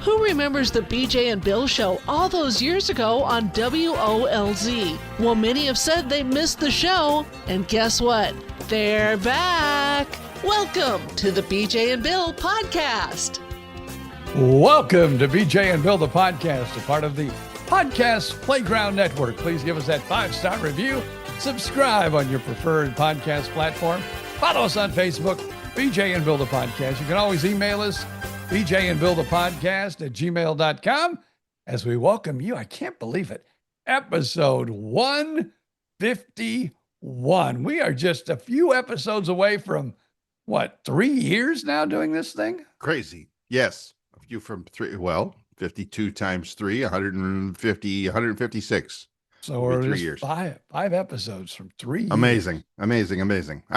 Who remembers the BJ and Bill show all those years ago on WOLZ? Well, many have said they missed the show, and guess what? They're back. Welcome to the BJ and Bill podcast. Welcome to BJ and Bill, the podcast, a part of the Podcast Playground Network. Please give us that 5-star review. Subscribe on your preferred podcast platform. Follow us on Facebook, BJ and Bill, the podcast. You can always email us, BJ and Bill, the podcast at gmail.com. As we welcome you, I can't believe it, episode 151. We are just a few episodes away from, 3 years now doing this thing? Crazy. Yes. A few from 52 times 3, 150, 156. So we're 3 just years. five episodes from 3 years. Amazing. I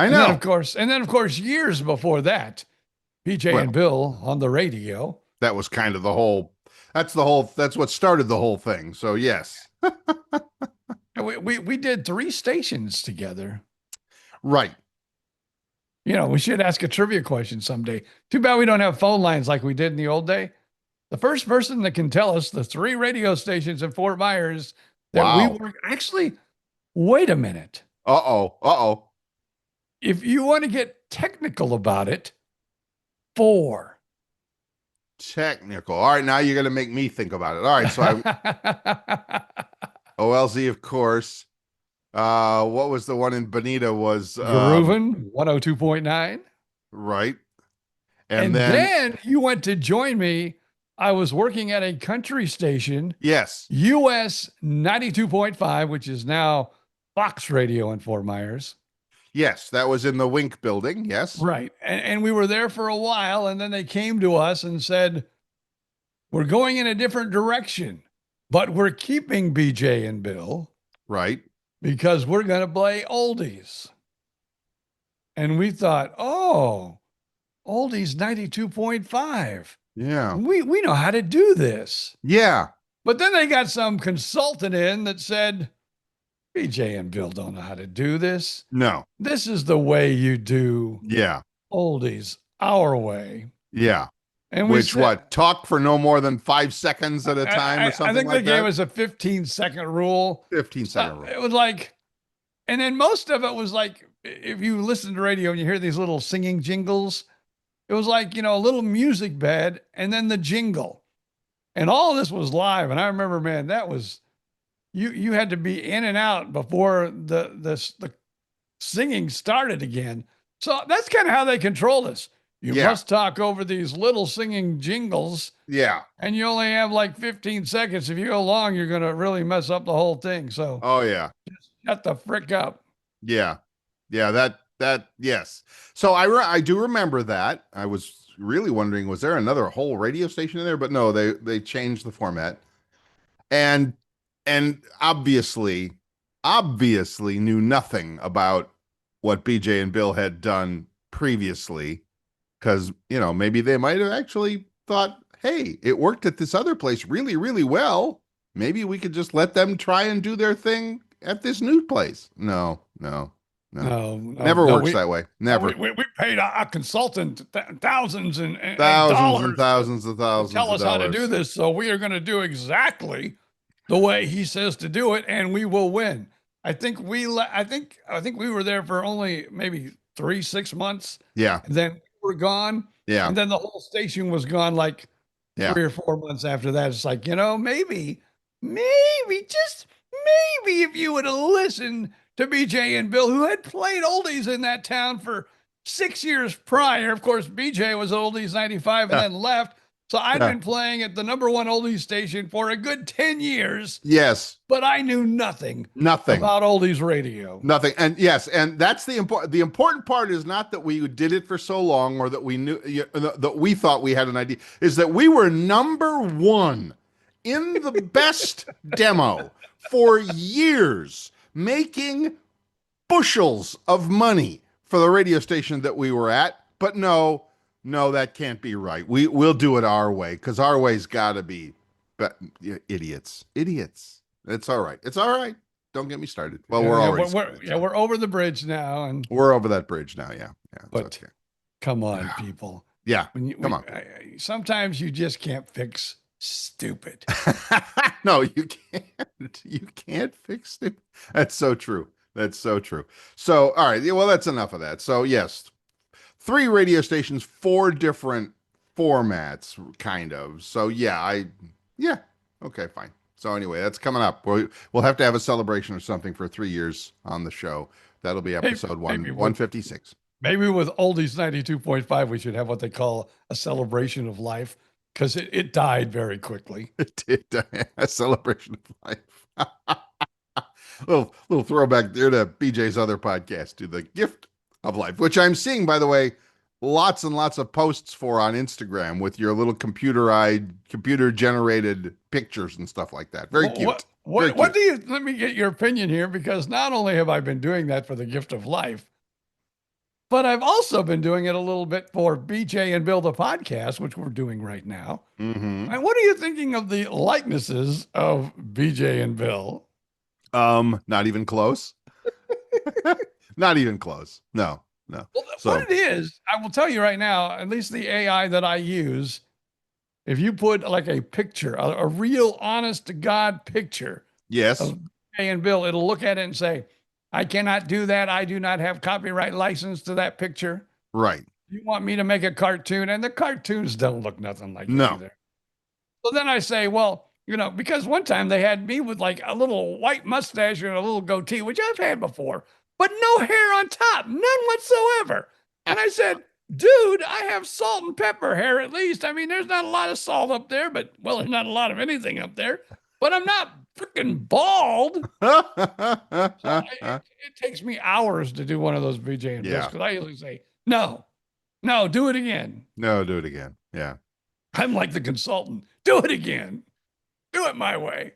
know. And then, of course, years before that, BJ and Bill on the radio. That was kind of that's what started the whole thing. So yes. we did 3 stations together. Right. You know, we should ask a trivia question someday. Too bad we don't have phone lines like we did in the old day. The first person that can tell us the 3 radio stations in Fort Myers that we were actually, wait a minute. Uh-oh. If you want to get technical about it, 4. Technical. All right, now you're going to make me think about it. All right, so OLZ, of course. What was the one in Bonita was Grooven 102.9. Right. And then you went to join me. I was working at a country station. Yes. US 92.5, which is now Fox Radio in Fort Myers. Yes, that was in the Wink building. Yes. Right. And we were there for a while, and then they came to us and said, we're going in a different direction, but we're keeping BJ and Bill. Right. Because we're going to play oldies. And we thought, oldies 92.5. Yeah. We know how to do this. Yeah. But then they got some consultant in that said, BJ and Bill don't know how to do this. No. This is the way you do oldies, our way. Yeah. And talk for no more than 5 seconds at a time or something like that? I think they gave us a 15-second rule. 15-second rule. It was like, and then most of it was like, if you listen to radio and you hear these little singing jingles, it was like, a little music bed and then the jingle. And all of this was live. And I remember, man, that was, you had to be in and out before the singing started again. So that's kind of how they controlled us. You must talk over these little singing jingles. Yeah. And you only have like 15 seconds. If you go long, you're going to really mess up the whole thing. So, just shut the frick up. Yeah. Yeah. That, yes. So I do remember that. I was really wondering, was there another whole radio station in there? But no, they changed the format and obviously knew nothing about what BJ and Bill had done previously. Because, maybe they might have actually thought, hey, it worked at this other place really, really well. Maybe we could just let them try and do their thing at this new place. No. Never works that way. Never. We paid a consultant thousands and thousands of dollars. Tell us how to do this. So we are going to do exactly the way he says to do it, and we will win. I think we were there for only maybe 3-6 months. Yeah. And then we're gone. Yeah. And then the whole station was gone like 3 or 4 months after that. It's like, maybe if you would have listened to BJ and Bill, who had played oldies in that town for 6 years prior. Of course, BJ was oldies 95 and then left. So I'd been playing at the number 1 oldies station for a good 10 years. Yes. But I knew nothing about oldies radio. Nothing. And yes, and that's the important part is not that we did it for so long or that we knew that we thought we had an idea, is that we were number 1 in the best demo for years, making bushels of money for the radio station that we were at. But no, that can't be right. We'll do it our way, because our way's got to be idiots. It's all right. Don't get me started. Well, we're over the bridge now, and we're over that bridge now. Yeah. But come on, people. Yeah. When Come on. sometimes you just can't fix stupid. No, you can't. You can't fix it. That's so true. That's so true. So, all right. Yeah, well, that's enough of that. So, yes, 3 radio stations, 4 different formats, kind of. So, yeah. Okay, fine. So, anyway, that's coming up. We'll have to have a celebration or something for 3 years on the show. That'll be episode Maybe 156. maybe with Oldies 92.5, we should have what they call a celebration of life because it died very quickly. It did a celebration of life. little throwback there to BJ's other podcast, to the gift of life, which I'm seeing, by the way, lots and lots of posts for on Instagram with your little computer generated pictures and stuff like that. Very cute. What do you, let me get your opinion here, because not only have I been doing that for the gift of life, but I've also been doing it a little bit for BJ and Bill, the podcast, which we're doing right now. Mm-hmm. And what are you thinking of the likenesses of BJ and Bill? Not even close. Not even close. No. Well, what it is, I will tell you right now, at least the AI that I use, if you put like a picture, a real honest to God picture Yes. of BJ and Bill, it'll look at it and say, I cannot do that. I do not have copyright license to that picture. Right. You want me to make a cartoon? And the cartoons don't look nothing like it either. So then I say, well, because one time they had me with like a little white mustache and a little goatee, which I've had before, but no hair on top, none whatsoever. And I said, dude, I have salt and pepper hair at least. I mean, there's not a lot of salt up there, but well, there's not a lot of anything up there, but I'm not freaking bald. So it takes me hours to do one of those BJ and Bills, because I usually say, no, do it again. No, do it again. Yeah. I'm like the consultant. Do it again. Do it my way.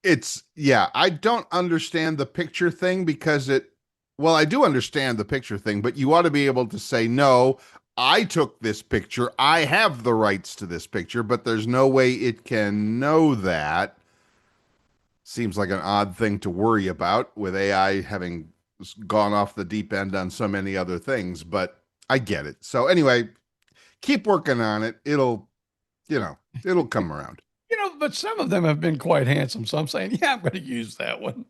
I don't understand the picture thing because I do understand the picture thing, but you ought to be able to say, no, I took this picture. I have the rights to this picture, but there's no way it can know that. Seems like an odd thing to worry about with AI having gone off the deep end on so many other things, but I get it. So anyway, keep working on it. It'll come around. But some of them have been quite handsome. So I'm saying, yeah, I'm going to use that one.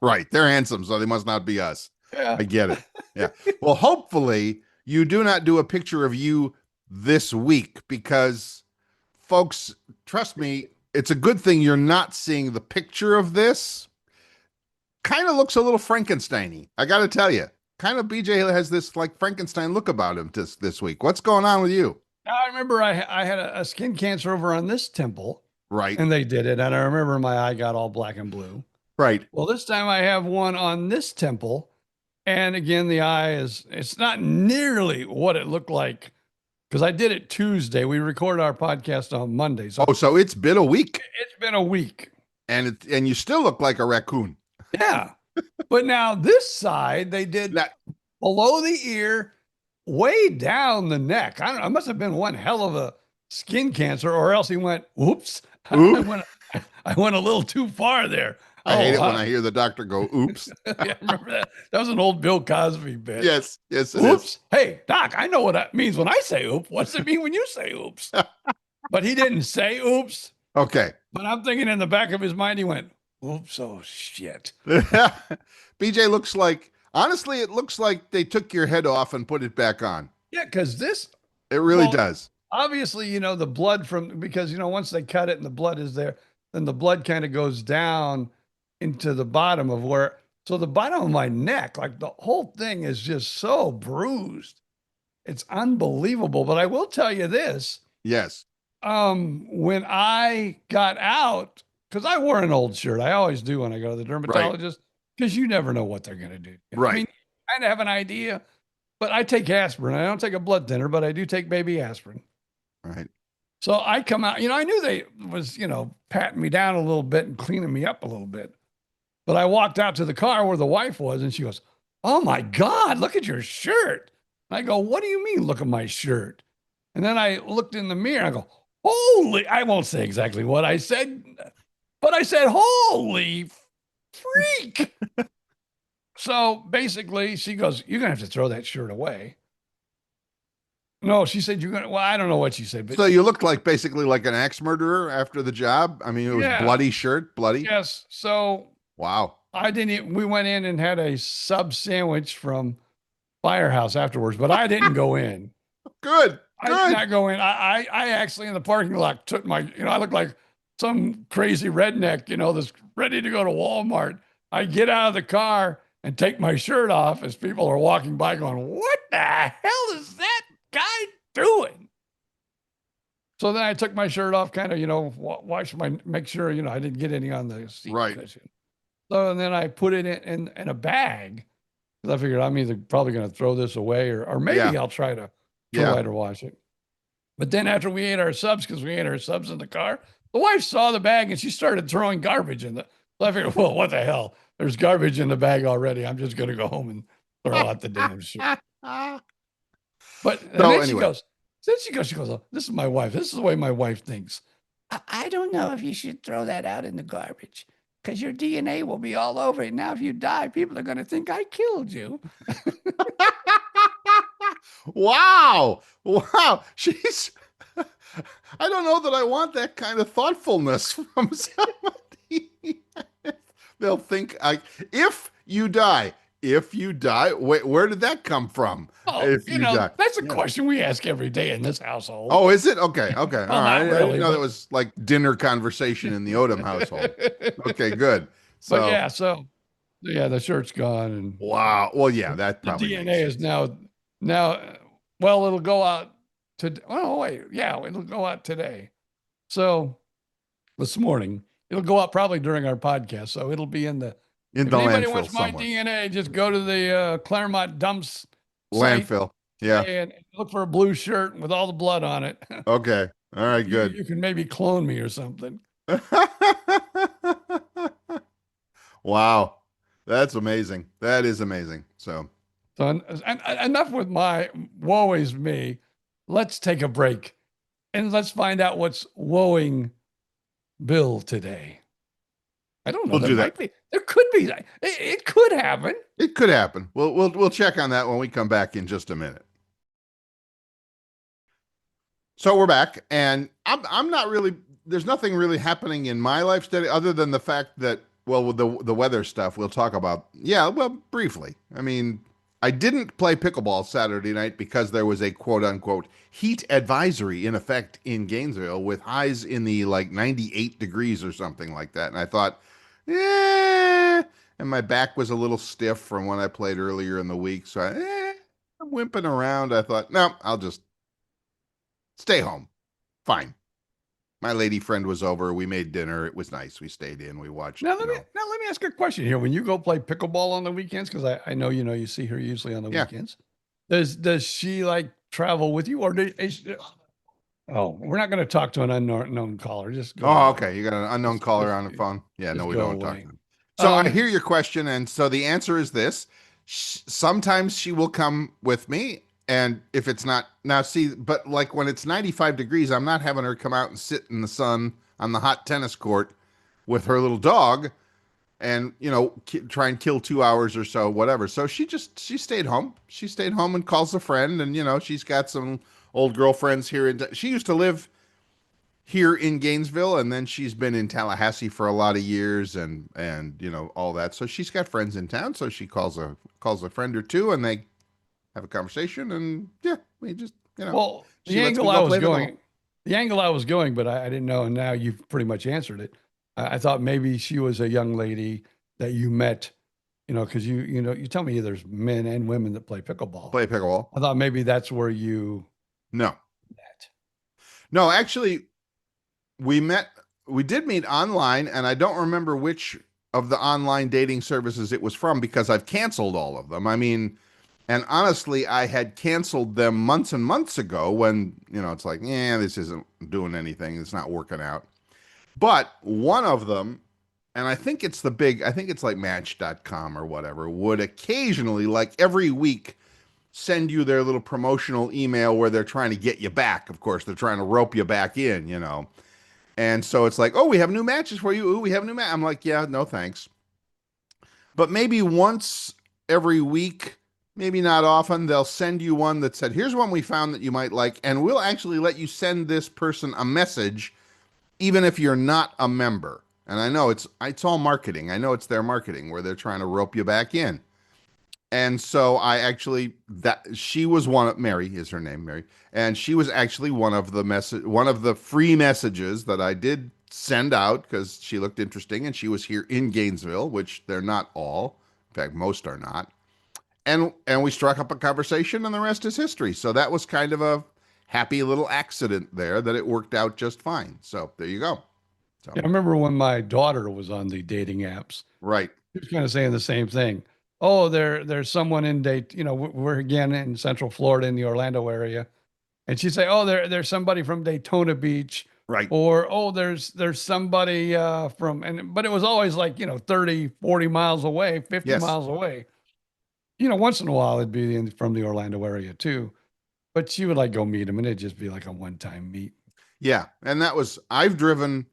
Right. They're handsome, so they must not be us. Yeah. I get it. Yeah. Well, hopefully you do not do a picture of you this week, because folks, trust me, it's a good thing you're not seeing the picture of this. Kind of looks a little Frankenstein-y. I got to tell you, kind of BJ has this like Frankenstein look about him this week. What's going on with you? I remember I had a skin cancer over on this temple. Right. And they did it. And I remember my eye got all black and blue. Right. Well, this time I have one on this temple. And again, the eye it's not nearly what it looked like, because I did it Tuesday. We recorded our podcast on Monday. So it's been a week. It's been a week. And you still look like a raccoon. Yeah. But now this side, they did below the ear, way down the neck. I don't know. It must have been one hell of a skin cancer, or else he went, oops. I went a little too far there. I hate it when I hear the doctor go, oops. Yeah, remember that? That was an old Bill Cosby bit. Yes, it oops. is. Hey, doc, I know what that means when I say oops. What's it mean when you say oops? But he didn't say oops. Okay. But I'm thinking in the back of his mind, he went, oops, oh shit. BJ looks like, honestly, it looks like they took your head off and put it back on. Yeah, because it really does. Obviously, the blood because, once they cut it and the blood is there, then the blood kind of goes down into the bottom of so the bottom of my neck, like the whole thing is just so bruised. It's unbelievable. But I will tell you this. Yes. When I got out, because I wore an old shirt. I always do when I go to the dermatologist, because you never know what they're going to do. Right. I mean, I kind of have an idea, but I take aspirin. I don't take a blood thinner, but I do take baby aspirin. Right. So I come out, I knew they was, patting me down a little bit and cleaning me up a little bit. But I walked out to the car where the wife was, and she goes, oh my God, look at your shirt. And I go, what do you mean, look at my shirt? And then I looked in the mirror, and I go, holy, I won't say exactly what I said, but I said, holy freak. So basically she goes, you're going to have to throw that shirt away. No, she said you're gonna. Well, I don't know what she said, but So you looked like basically like an axe murderer after the job. I mean, it was yeah, bloody shirt, bloody. yes. So Wow. I didn't. We went in and had a sub sandwich from Firehouse afterwards, but I didn't go in. Good. I did Good. not go in. I actually in the parking lot took my. I look like some crazy redneck. That's ready to go to Walmart. I get out of the car and take my shirt off as people are walking by, going, "What the hell is that guy doing?" So then I took my shirt off, kind of, make sure, I didn't get any on the seat Right. cushion. So and then I put it in a bag because I figured I'm either probably going to throw this away or maybe Yeah. I'll try to Yeah. wash it. But then after we ate our subs, because we ate our subs in the car, the wife saw the bag and she started throwing garbage in the. So I figured, well, what the hell? There's garbage in the bag already. I'm just going to go home and throw out the damn shit. But and So then anyway. she goes, oh, this is my wife. This is the way my wife thinks. I don't know if you should throw that out in the garbage because your DNA will be all over it. Now, if you die, people are going to think I killed you. Wow. Wow. She's, I don't know that I want that kind of thoughtfulness from somebody. They'll think if you die, where did that come from? Oh, If you die. that's a Yeah. question we ask every day in this household. Oh, is it? Okay. Okay. Well, All right. not I really, didn't know that but- was like dinner conversation in the Odom household. Okay, good. But So, yeah, the shirt's gone and wow. Well, yeah, that the probably DNA makes is sense. now, well, it'll go out to, oh, wait, yeah, it'll go out today. So this morning, it'll go out probably during our podcast. So it'll be in the, In if the anybody landfill wants my somewhere. DNA, just go to the Claremont dumps site Landfill. Yeah. and look for a blue shirt with all the blood on it. Okay. All right, good. You can maybe clone me or something. Wow. That's amazing. That is amazing. So, So enough with my woe is me. Let's take a break and let's find out what's woeing Bill today. I don't know. We'll do that. There could be. It could happen. it could happen. We'll check on that when we come back in just a minute. So we're back, and I'm not really. There's nothing really happening in my life today other than the fact that, well, with the weather stuff we'll talk about. Yeah, well, briefly. I mean, I didn't play pickleball Saturday night because there was a quote unquote heat advisory in effect in Gainesville with highs in the like 98 degrees or something like that. And I thought, yeah, and my back was a little stiff from when I played earlier in the week. So I'm wimping around. I thought, no, I'll just stay home. Fine. My lady friend was over. We made dinner. It was nice. We stayed in. We watched. Now let me ask a question here. When you go play pickleball on the weekends, because I know you see her usually on the weekends. Does she like travel with you, or oh, we're not going to talk to an unknown caller. Just go Oh, away. okay. You got an unknown caller on the phone. Yeah, no, we go don't talk away. to him. So I hear your question, and so the answer is this: sometimes she will come with me. And if it's not now, see, but like when it's 95 degrees, I'm not having her come out and sit in the sun on the hot tennis court with her little dog and, try and kill 2 hours or so, whatever. So she stayed home. She stayed home and calls a friend. And, she's got some old girlfriends here. She used to live here in Gainesville, and then she's been in Tallahassee for a lot of years and all that. So she's got friends in town. So she calls a friend or two, and they have a conversation, and yeah, we just, well, the angle I was going, but I didn't know, and now you've pretty much answered it. I thought maybe she was a young lady that you met, because you tell me there's men and women that play pickleball. I thought maybe that's where you met. No, actually, we did meet online, and I don't remember which of the online dating services it was from because I've canceled all of them. I mean, and honestly, I had canceled them months and months ago when, it's like, yeah, this isn't doing anything. It's not working out. But one of them, and I think it's like Match.com or whatever, would occasionally, like every week, send you their little promotional email where they're trying to get you back. Of course, they're trying to rope you back in, And so it's like, oh, we have new matches for you. Ooh, we have new match. I'm like, yeah, no, thanks. But maybe once every week, maybe not often, they'll send you one that said, here's one we found that you might like, and we'll actually let you send this person a message, even if you're not a member. And I know it's all marketing. I know it's their marketing where they're trying to rope you back in. And so she was Mary is her name, Mary, and she was actually one of the free messages that I did send out because she looked interesting and she was here in Gainesville, which they're not all. In fact, most are not. And we struck up a conversation, and the rest is history. So that was kind of a happy little accident there that it worked out just fine. So there you go. So Yeah, I remember when my daughter was on the dating apps. right. She was kind of saying the same thing. Oh, there's someone in we're again in Central Florida in the Orlando area. And she'd say, oh, there's somebody from Daytona Beach. Right. Or, oh, there's somebody but it was always like, 30, 40 miles away, 50 Yes. miles away. Once in a while it'd be from the Orlando area too. But she would like go meet him and it'd just be like a one-time meet. Yeah. And I've driven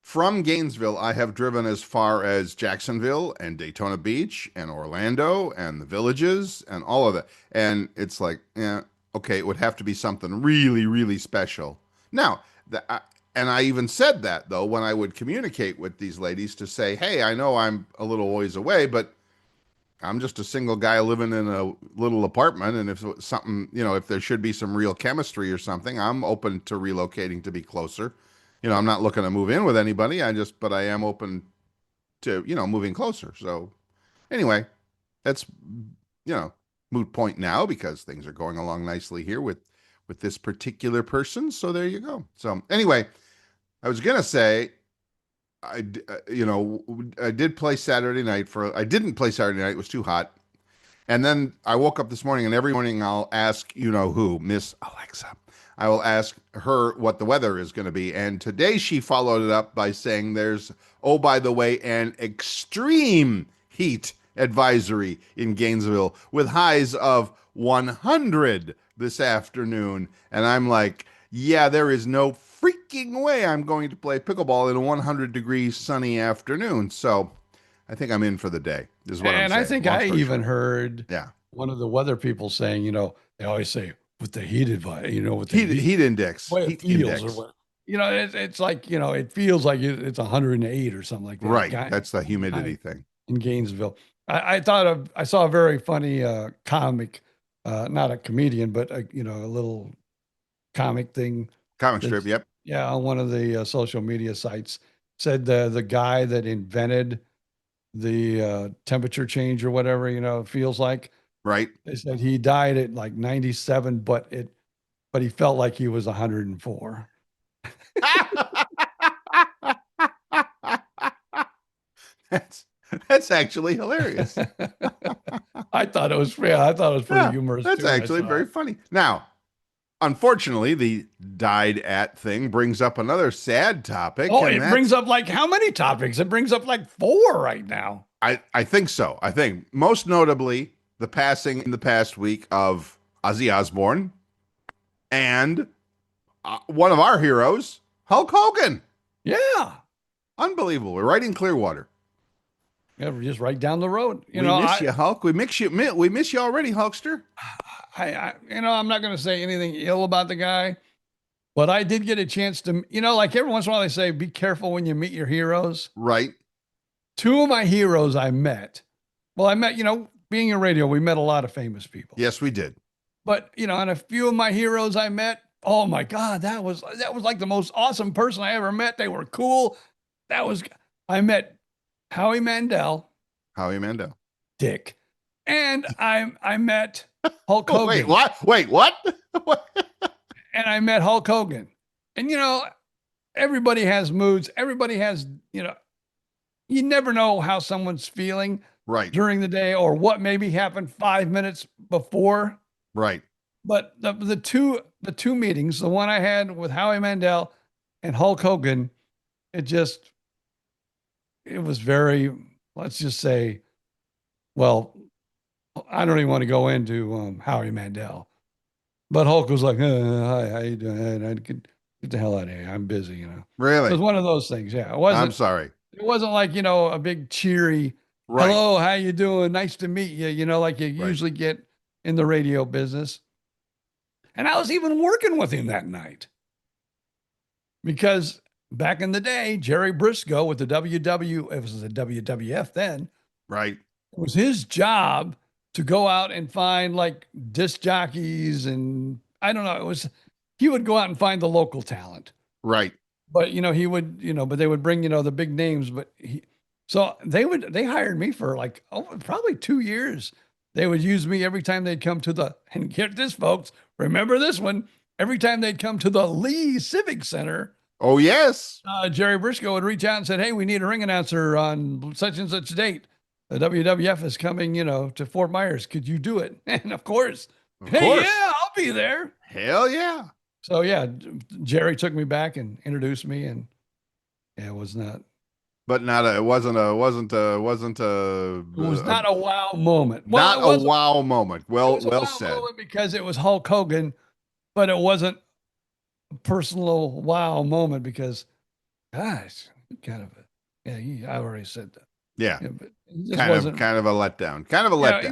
from Gainesville. I have driven as far as Jacksonville and Daytona Beach and Orlando and the Villages and all of that. And it's like, yeah, okay, it would have to be something really, really special. Now, and I even said that, though, when I would communicate with these ladies to say, hey, I know I'm a little ways away, but I'm just a single guy living in a little apartment. And if something, if there should be some real chemistry or something, I'm open to relocating to be closer. I'm not looking to move in with anybody. But I am open to, moving closer. So anyway, that's, moot point now because things are going along nicely here with this particular person. So there you go. So anyway, I was going to say, I didn't play Saturday night. It was too hot. And then I woke up this morning, and every morning I'll ask, who, Miss Alexa, I will ask her what the weather is going to be. And today she followed it up by saying there's, oh, by the way, an extreme heat advisory in Gainesville with highs of 100 this afternoon. And I'm like, yeah, there is no freaking way I'm going to play pickleball in a 100-degree sunny afternoon. So I think I'm in for the day, is what I'm saying. And I think I even heard one of the weather people saying, they always say with the heat advice, with the heat index. Heat feels index. Or what, it's like, it feels like it's 108 or something like that. Right. That's the humidity thing. In Gainesville. I saw a very funny comic, not a comedian, but a little comic thing. Comic strip, yep. Yeah, on one of the social media sites said the guy that invented the temperature change or whatever, it feels like. Right. They said he died at like 97, but he felt like he was 104. That's actually hilarious. I thought it was pretty humorous. That's actually very funny. Now, unfortunately, the died at thing brings up another sad topic. Oh, it brings up like how many topics? It brings up like 4 right now. I think so. I think most notably the passing in the past week of Ozzie Osborne and one of our heroes, Hulk Hogan. Yeah. Unbelievable. We're right in Clearwater. Yeah, we're just right down the road. We miss you, Hulk. We miss you already, Hulkster. I'm not going to say anything ill about the guy, but I did get a chance to, like every once in a while they say, be careful when you meet your heroes. Right. 2 of my heroes I met. Well, I met, being in radio, we met a lot of famous people. Yes, we did. But, and a few of my heroes I met, oh my God, that was like the most awesome person I ever met. They were cool. I met Howie Mandel. Dick. And I met Hulk Hogan. Wait, what? Wait, what? And I met Hulk Hogan. And, everybody has moods. Everybody has, you never know how someone's feeling during the day or what maybe happened 5 minutes before. Right. But the two meetings, the one I had with Howie Mandel and Hulk Hogan, it was very, let's just say, well, I don't even want to go into Howie Mandel, but Hulk was like, hi, how you doing? I get the hell out of here. I'm busy, Really? It was one of those things. Yeah. It wasn't, I'm sorry. It wasn't like, a big cheery, hello, how you doing? Nice to meet you. Like you usually get in the radio business. And I was even working with him that night because back in the day, Jerry Briscoe with the it was the WWF then, Right. it was his job to go out and find like disc jockeys and I don't know, he would go out and find the local talent. Right. But but they would bring, the big names, so they hired me for like probably 2 years. They would use me every time they'd come and get this, folks, remember this one, every time they'd come to the Lee Civic Center. Oh, yes. Jerry Briscoe would reach out and said, "Hey, we need a ring announcer on such and such date. The WWF is coming, to Fort Myers. Could you do it?" And of course, hey, yeah, I'll be there. Hell yeah. So yeah, Jerry took me back and introduced me, and it was not. But it wasn't a. It was not a wow moment. Not a wow moment. Well said. Moment because it was Hulk Hogan, but it wasn't a personal wow moment because, gosh, I already said that. Yeah. But kind of a letdown. Kind of a letdown. He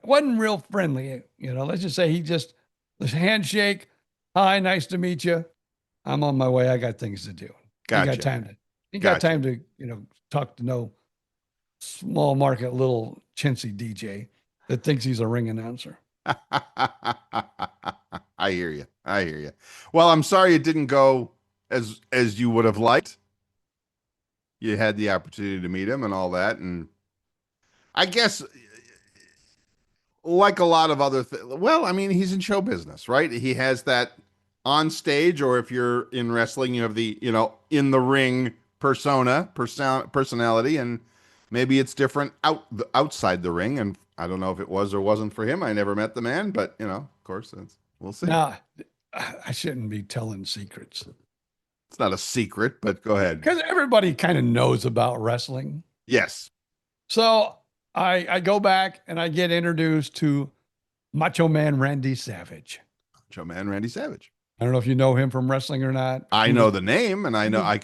wasn't real friendly. Let's just say the handshake. Hi, nice to meet you. I'm on my way. I got things to do. Gotcha. Got time to talk to no small market little chintzy DJ that thinks he's a ring announcer. I hear you. Well, I'm sorry it didn't go as you would have liked. You had the opportunity to meet him and all that, and I guess like a lot of other things. Well, I mean, he's in show business, right? He has that on stage, or if you're in wrestling, you have the in the ring personality, and maybe it's different outside the ring. And I don't know if it was or wasn't for him. I never met the man, but of course, we'll see. Now, I shouldn't be telling secrets. It's not a secret, but go ahead. Because everybody kind of knows about wrestling. Yes. So I go back and I get introduced to Macho Man Randy Savage. Macho Man Randy Savage. I don't know if you know him from wrestling or not. I know the name, and I know I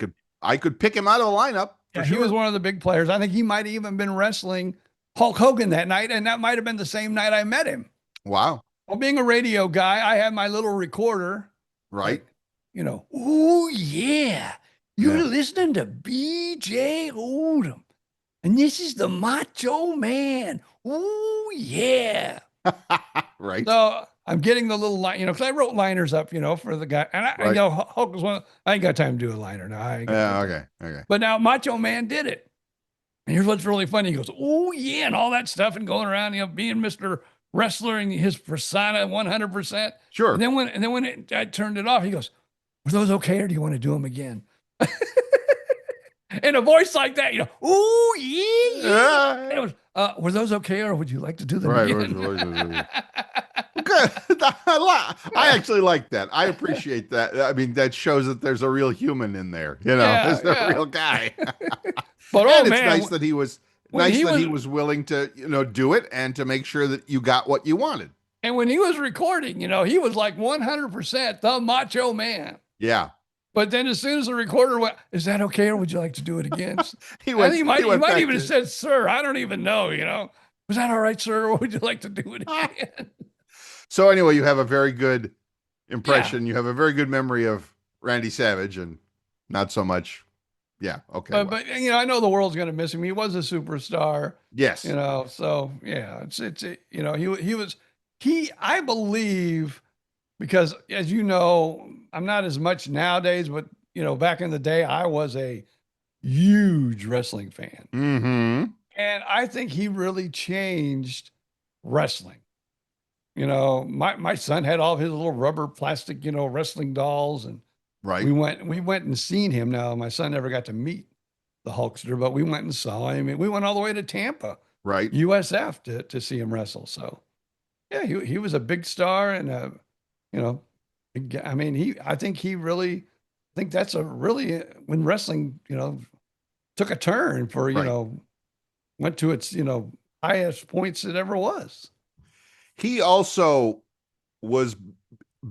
could pick him out of a lineup. Yeah, he was one of the big players. I think he might have even been wrestling Hulk Hogan that night, and that might have been the same night I met him. Wow. Well, being a radio guy, I had my little recorder. Right. Oh, yeah. You're listening to B.J. Odom. And this is the Macho Man. Oh, yeah. Right. So I'm getting the little line, because I wrote liners up, for the guy. And Hulk was I ain't got time to do a liner now. Okay. But now Macho Man did it. And here's what's really funny. He goes, oh, yeah, and all that stuff, and going around, being Mr. Wrestler and his persona 100%. Sure. And then when I turned it off, he goes, were those okay, or do you want to do them again? In a voice like that, ooh, yeah. And it was, were those okay, or would you like to do them again? Good. I actually like that. I appreciate that. I mean, that shows that there's a real human in there. There's a real guy. But it's nice that he was willing to do it and to make sure that you got what you wanted. And when he was recording, he was like 100% the Macho Man. Yeah. But then as soon as the recorder went, is that okay, or would you like to do it again? he might even have said, sir, I don't even know, was that all right, sir, or would you like to do it again? So anyway, you have a very good impression. Yeah. You have a very good memory of Randy Savage, and not so much. Yeah. Okay. But I know the world's going to miss him. He was a superstar. Yes. So yeah, I believe, because as you know, I'm not as much nowadays, but back in the day, I was a huge wrestling fan. Mm-hmm. And I think he really changed wrestling. My son had all of his little rubber plastic, wrestling dolls, and right. We went and seen him. Now, my son never got to meet the Hulkster, but we went and saw him. We went all the way to Tampa, right, USF, to see him wrestle. So yeah, he was a big star, and I think that's when wrestling, took a turn for, went to its, highest points it ever was. He also was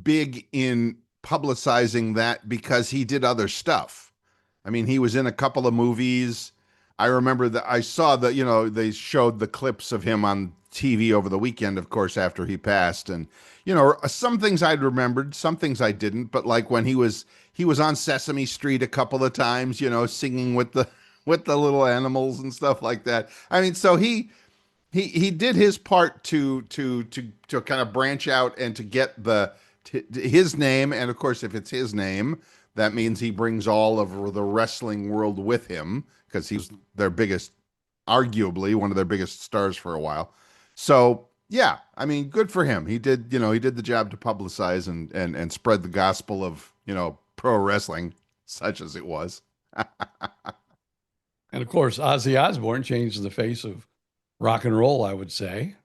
big in publicizing that because he did other stuff. I mean, he was in a couple of movies. I remember that I saw that, they showed the clips of him on TV over the weekend, of course, after he passed. And, you know, some things I'd remembered, some things I didn't. But like when he was on Sesame Street a couple of times, you know, singing with the with the little animals and stuff like that. I mean, so he did his part to kind of branch out and to get his name. And of course, if it's his name, that means he brings all of the wrestling world with him, because he's their biggest, arguably one of their biggest stars for a while. So yeah, I mean, good for him. He did, you know, he did the job to publicize and spread the gospel of, you know, pro wrestling, such as it was. And of course, Ozzie Osborne changed the face of rock and roll, I would say.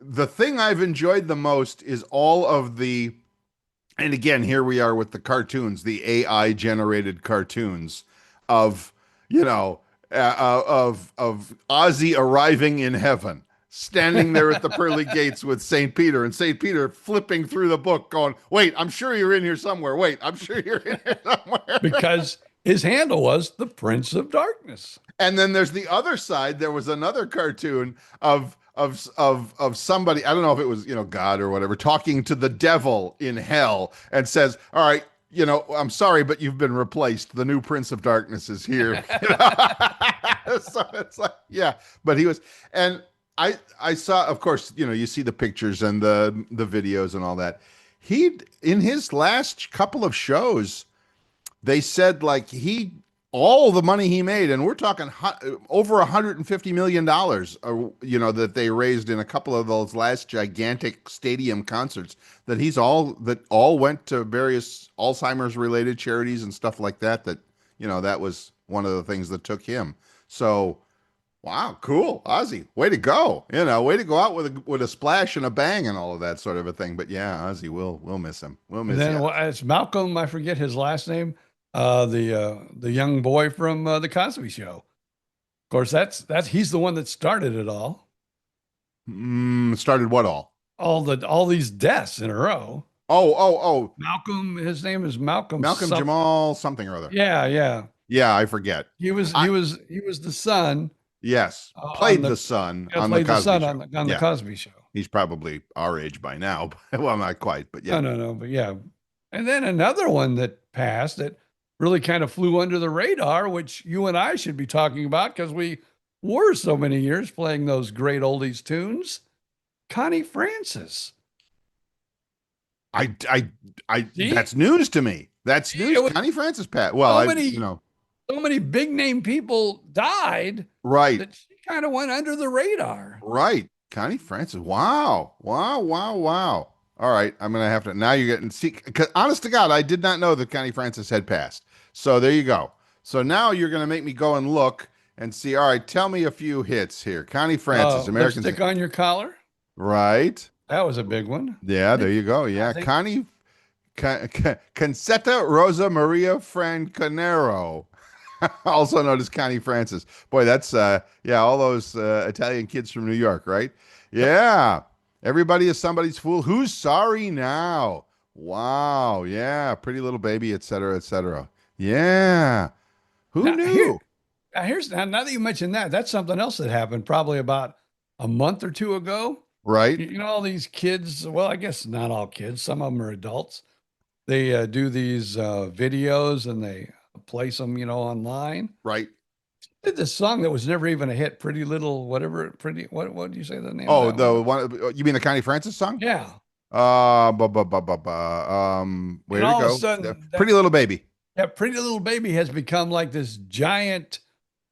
The thing I've enjoyed the most is all of the, and again, here we are with the cartoons, the AI generated cartoons of, you know, of Ozzy arriving in heaven, standing there at the pearly gates with St. Peter, and St. Peter flipping through the book going, wait, I'm sure you're in here somewhere. Wait, I'm sure you're in here somewhere. Because his handle was the Prince of Darkness. And then there's the other side. There was another cartoon of somebody, I don't know if it was, you know, God or whatever, talking to the devil in hell and says, all right, you know, I'm sorry, but you've been replaced. The new Prince of Darkness is here. So it's like, yeah, but he was, and I saw, of course, you know, you see the pictures and the videos and all that. He, in his last couple of shows, they said like all the money he made, and we're talking over $150 million, you know, that they raised in a couple of those last gigantic stadium concerts, that all went to various Alzheimer's related charities and stuff like that, you know, that was one of the things that took him. So, wow, cool. Ozzy, way to go. You know, way to go out with a splash and a bang and all of that sort of a thing. But yeah, Ozzy, we'll miss him. We'll miss him. Then it's Malcolm, I forget his last name. The young boy from the Cosby Show. Of course, that's he's the one that started it all. Started what all? All these deaths in a row. Oh. Malcolm, his name is Malcolm Jamal something or other. Yeah. Yeah, I forget. He was the son. Yes, played the son on the Cosby Show. On the Cosby Show. He's probably our age by now. Well, not quite, but yeah. No, but yeah. And then another one that passed that really kind of flew under the radar, which you and I should be talking about because we were so many years playing those great oldies tunes. Connie Francis. That's news to me. That's news. Connie Francis, Pat. Well, so many big name people died. Right. That she kind of went under the radar. Right. Connie Francis. Wow. All right. I'm going to have to, now you're getting, see, because honest to God, I did not know that Connie Francis had passed. So there you go. So now you're going to make me go and look and see. All right. Tell me a few hits here. Connie Francis, American. Lipstick on Your Collar. Right. That was a big one. Yeah. There you go. Yeah. Connie, Concetta Rosa Maria Francanero, also known as Connie Francis. Boy, that's, all those Italian kids from New York, right? Yeah. Everybody is somebody's fool. Who's sorry now? Wow. Yeah. Pretty Little Baby, et cetera, et cetera. Yeah. Who knew? Now that you mentioned that, that's something else that happened probably about a month or two ago. Right. You know, all these kids, well, I guess not all kids. Some of them are adults. They do these videos and they place them, you know, online. Right. Did this song that was never even a hit, Pretty Little, whatever, what did you say the name? Oh, the one, you mean the Connie Francis song? Yeah. Where to go? Sudden, Pretty Little Baby. Yeah, Pretty Little Baby has become like this giant,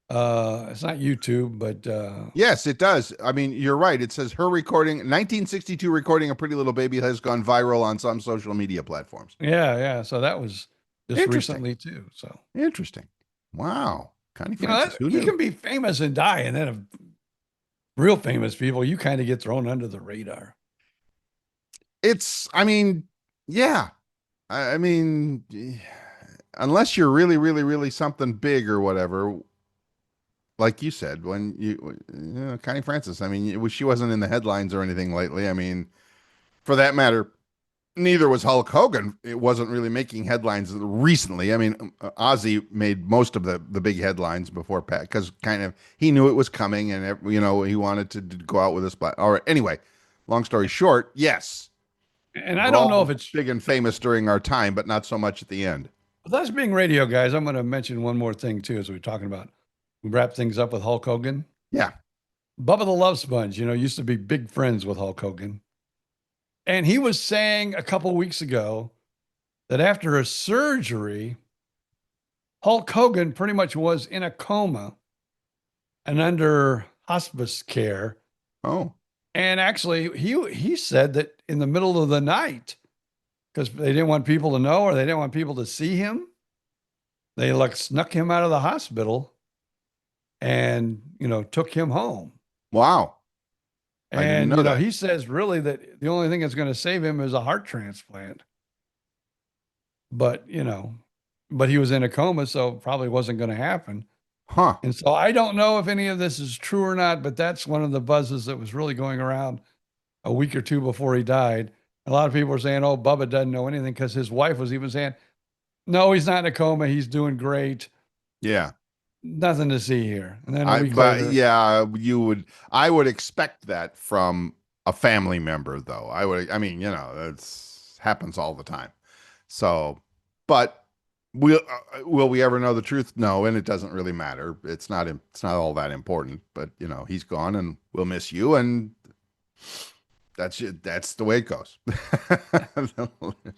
it's not YouTube, but yes, it does. I mean, you're right. It says her recording, 1962 recording of Pretty Little Baby has gone viral on some social media platforms. Yeah. So that was just recently too. So interesting. Wow. Connie Francis, you can be famous and die, and then real famous people, you kind of get thrown under the radar. I mean, unless you're really, really, really something big or whatever, like you said, when Connie Francis, I mean, she wasn't in the headlines or anything lately. I mean, for that matter, neither was Hulk Hogan. It wasn't really making headlines recently. I mean, Ozzie made most of the big headlines before Pat because kind of he knew it was coming, and he wanted to go out with a spot. All right. Anyway, long story short, yes, And I we're don't know all if it's big and famous during our time, but not so much at the end. with us being radio guys. I'm going to mention one more thing too, as we're talking about. We wrap things up with Hulk Hogan. Yeah. Bubba the Love Sponge, used to be big friends with Hulk Hogan. And he was saying a couple weeks ago that after a surgery, Hulk Hogan pretty much was in a coma and under hospice care. Oh. And actually, he said that in the middle of the night, because they didn't want people to know or they didn't want people to see him, they snuck him out of the hospital and, took him home. Wow. I didn't And, know that. he says really that the only thing that's going to save him is a heart transplant. But, but he was in a coma, so it probably wasn't going to happen. Huh. And so I don't know if any of this is true or not, but that's one of the buzzes that was really going around a week or two before he died. A lot of people were saying, oh, Bubba doesn't know anything because his wife was even saying, no, he's not in a coma. He's doing great. Yeah. Nothing to see here. And then a week later, I would expect that from a family member, though. That's happens all the time. So, but will we ever know the truth? No, and it doesn't really matter. It's not all that important. But he's gone, and we'll miss you, and that's it. That's the way it goes.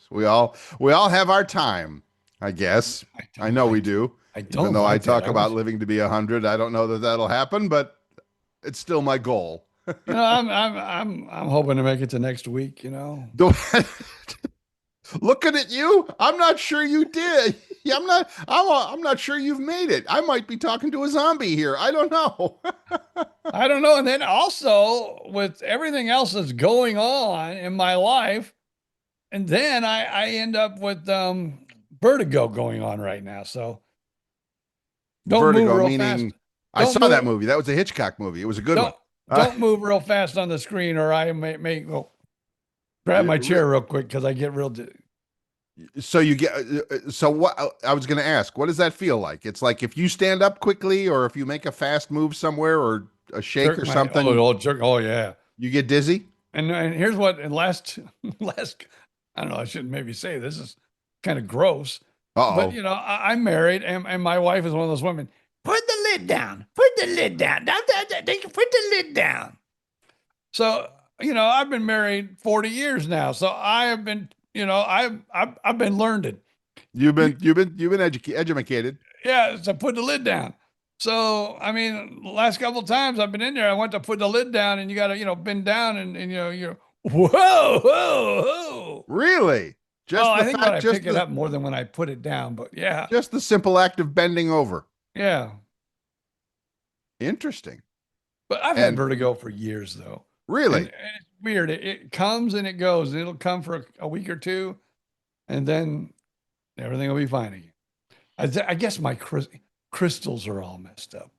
we all have our time, I guess. I know we do. I don't. Even though I talk about living to be 100, I don't know that that'll happen, but it's still my goal. I'm hoping to make it to next week. Looking at you, I'm not sure you did. I'm not sure you've made it. I might be talking to a zombie here. I don't know. I don't know. And then also with everything else that's going on in my life, and then I end up with vertigo going on right now. So don't Vertigo, move real meaning fast. I saw that movie. That was a Hitchcock movie. It was a good one. Don't move real fast on the screen, or I may grab my chair real quick because I get real. So you get. So what? I was going to ask. What does that feel like? It's like if you stand up quickly, or if you make a fast move somewhere, or a shake or something. Oh yeah. You get dizzy. And here's what. And last. I don't know. I shouldn't maybe say this is kind of gross. Uh-oh. But I'm married, and my wife is one of those women. Put the lid down. Put the lid down. Put the lid down. So I've been married 40 years now. So I have been. I've been learned. You've been educated. Yeah. So put the lid down. So the last couple of times I've been in there, I went to put the lid down, and you got to bend down, and you're whoa. Really? I think when I pick it up more than when I put it down, but yeah. Just the simple act of bending over. Yeah. Interesting. But I've had vertigo for years, though. Really? And it's weird. It comes and it goes. It'll come for a week or two, and then everything will be fine again. I guess my crystals are all messed up.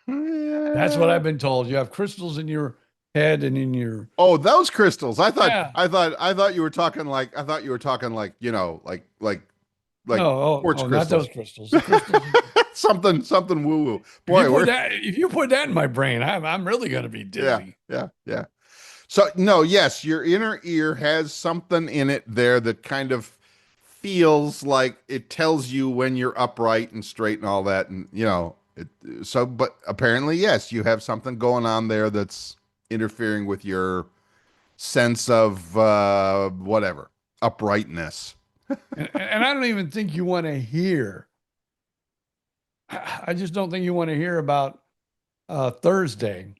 Yeah. That's what I've been told. You have crystals in your head and in your. Oh, those crystals. I thought you were talking like no, quartz crystals. not those crystals. The crystals something woo woo. Boy, if you put that in my brain, I'm really going to be dizzy. Yeah. So no, yes, your inner ear has something in it there that kind of feels like it tells you when you're upright and straight and all that, and but apparently, yes, you have something going on there that's interfering with your sense of whatever uprightness. and I don't even think you want to hear. I just don't think you want to hear about Thursday.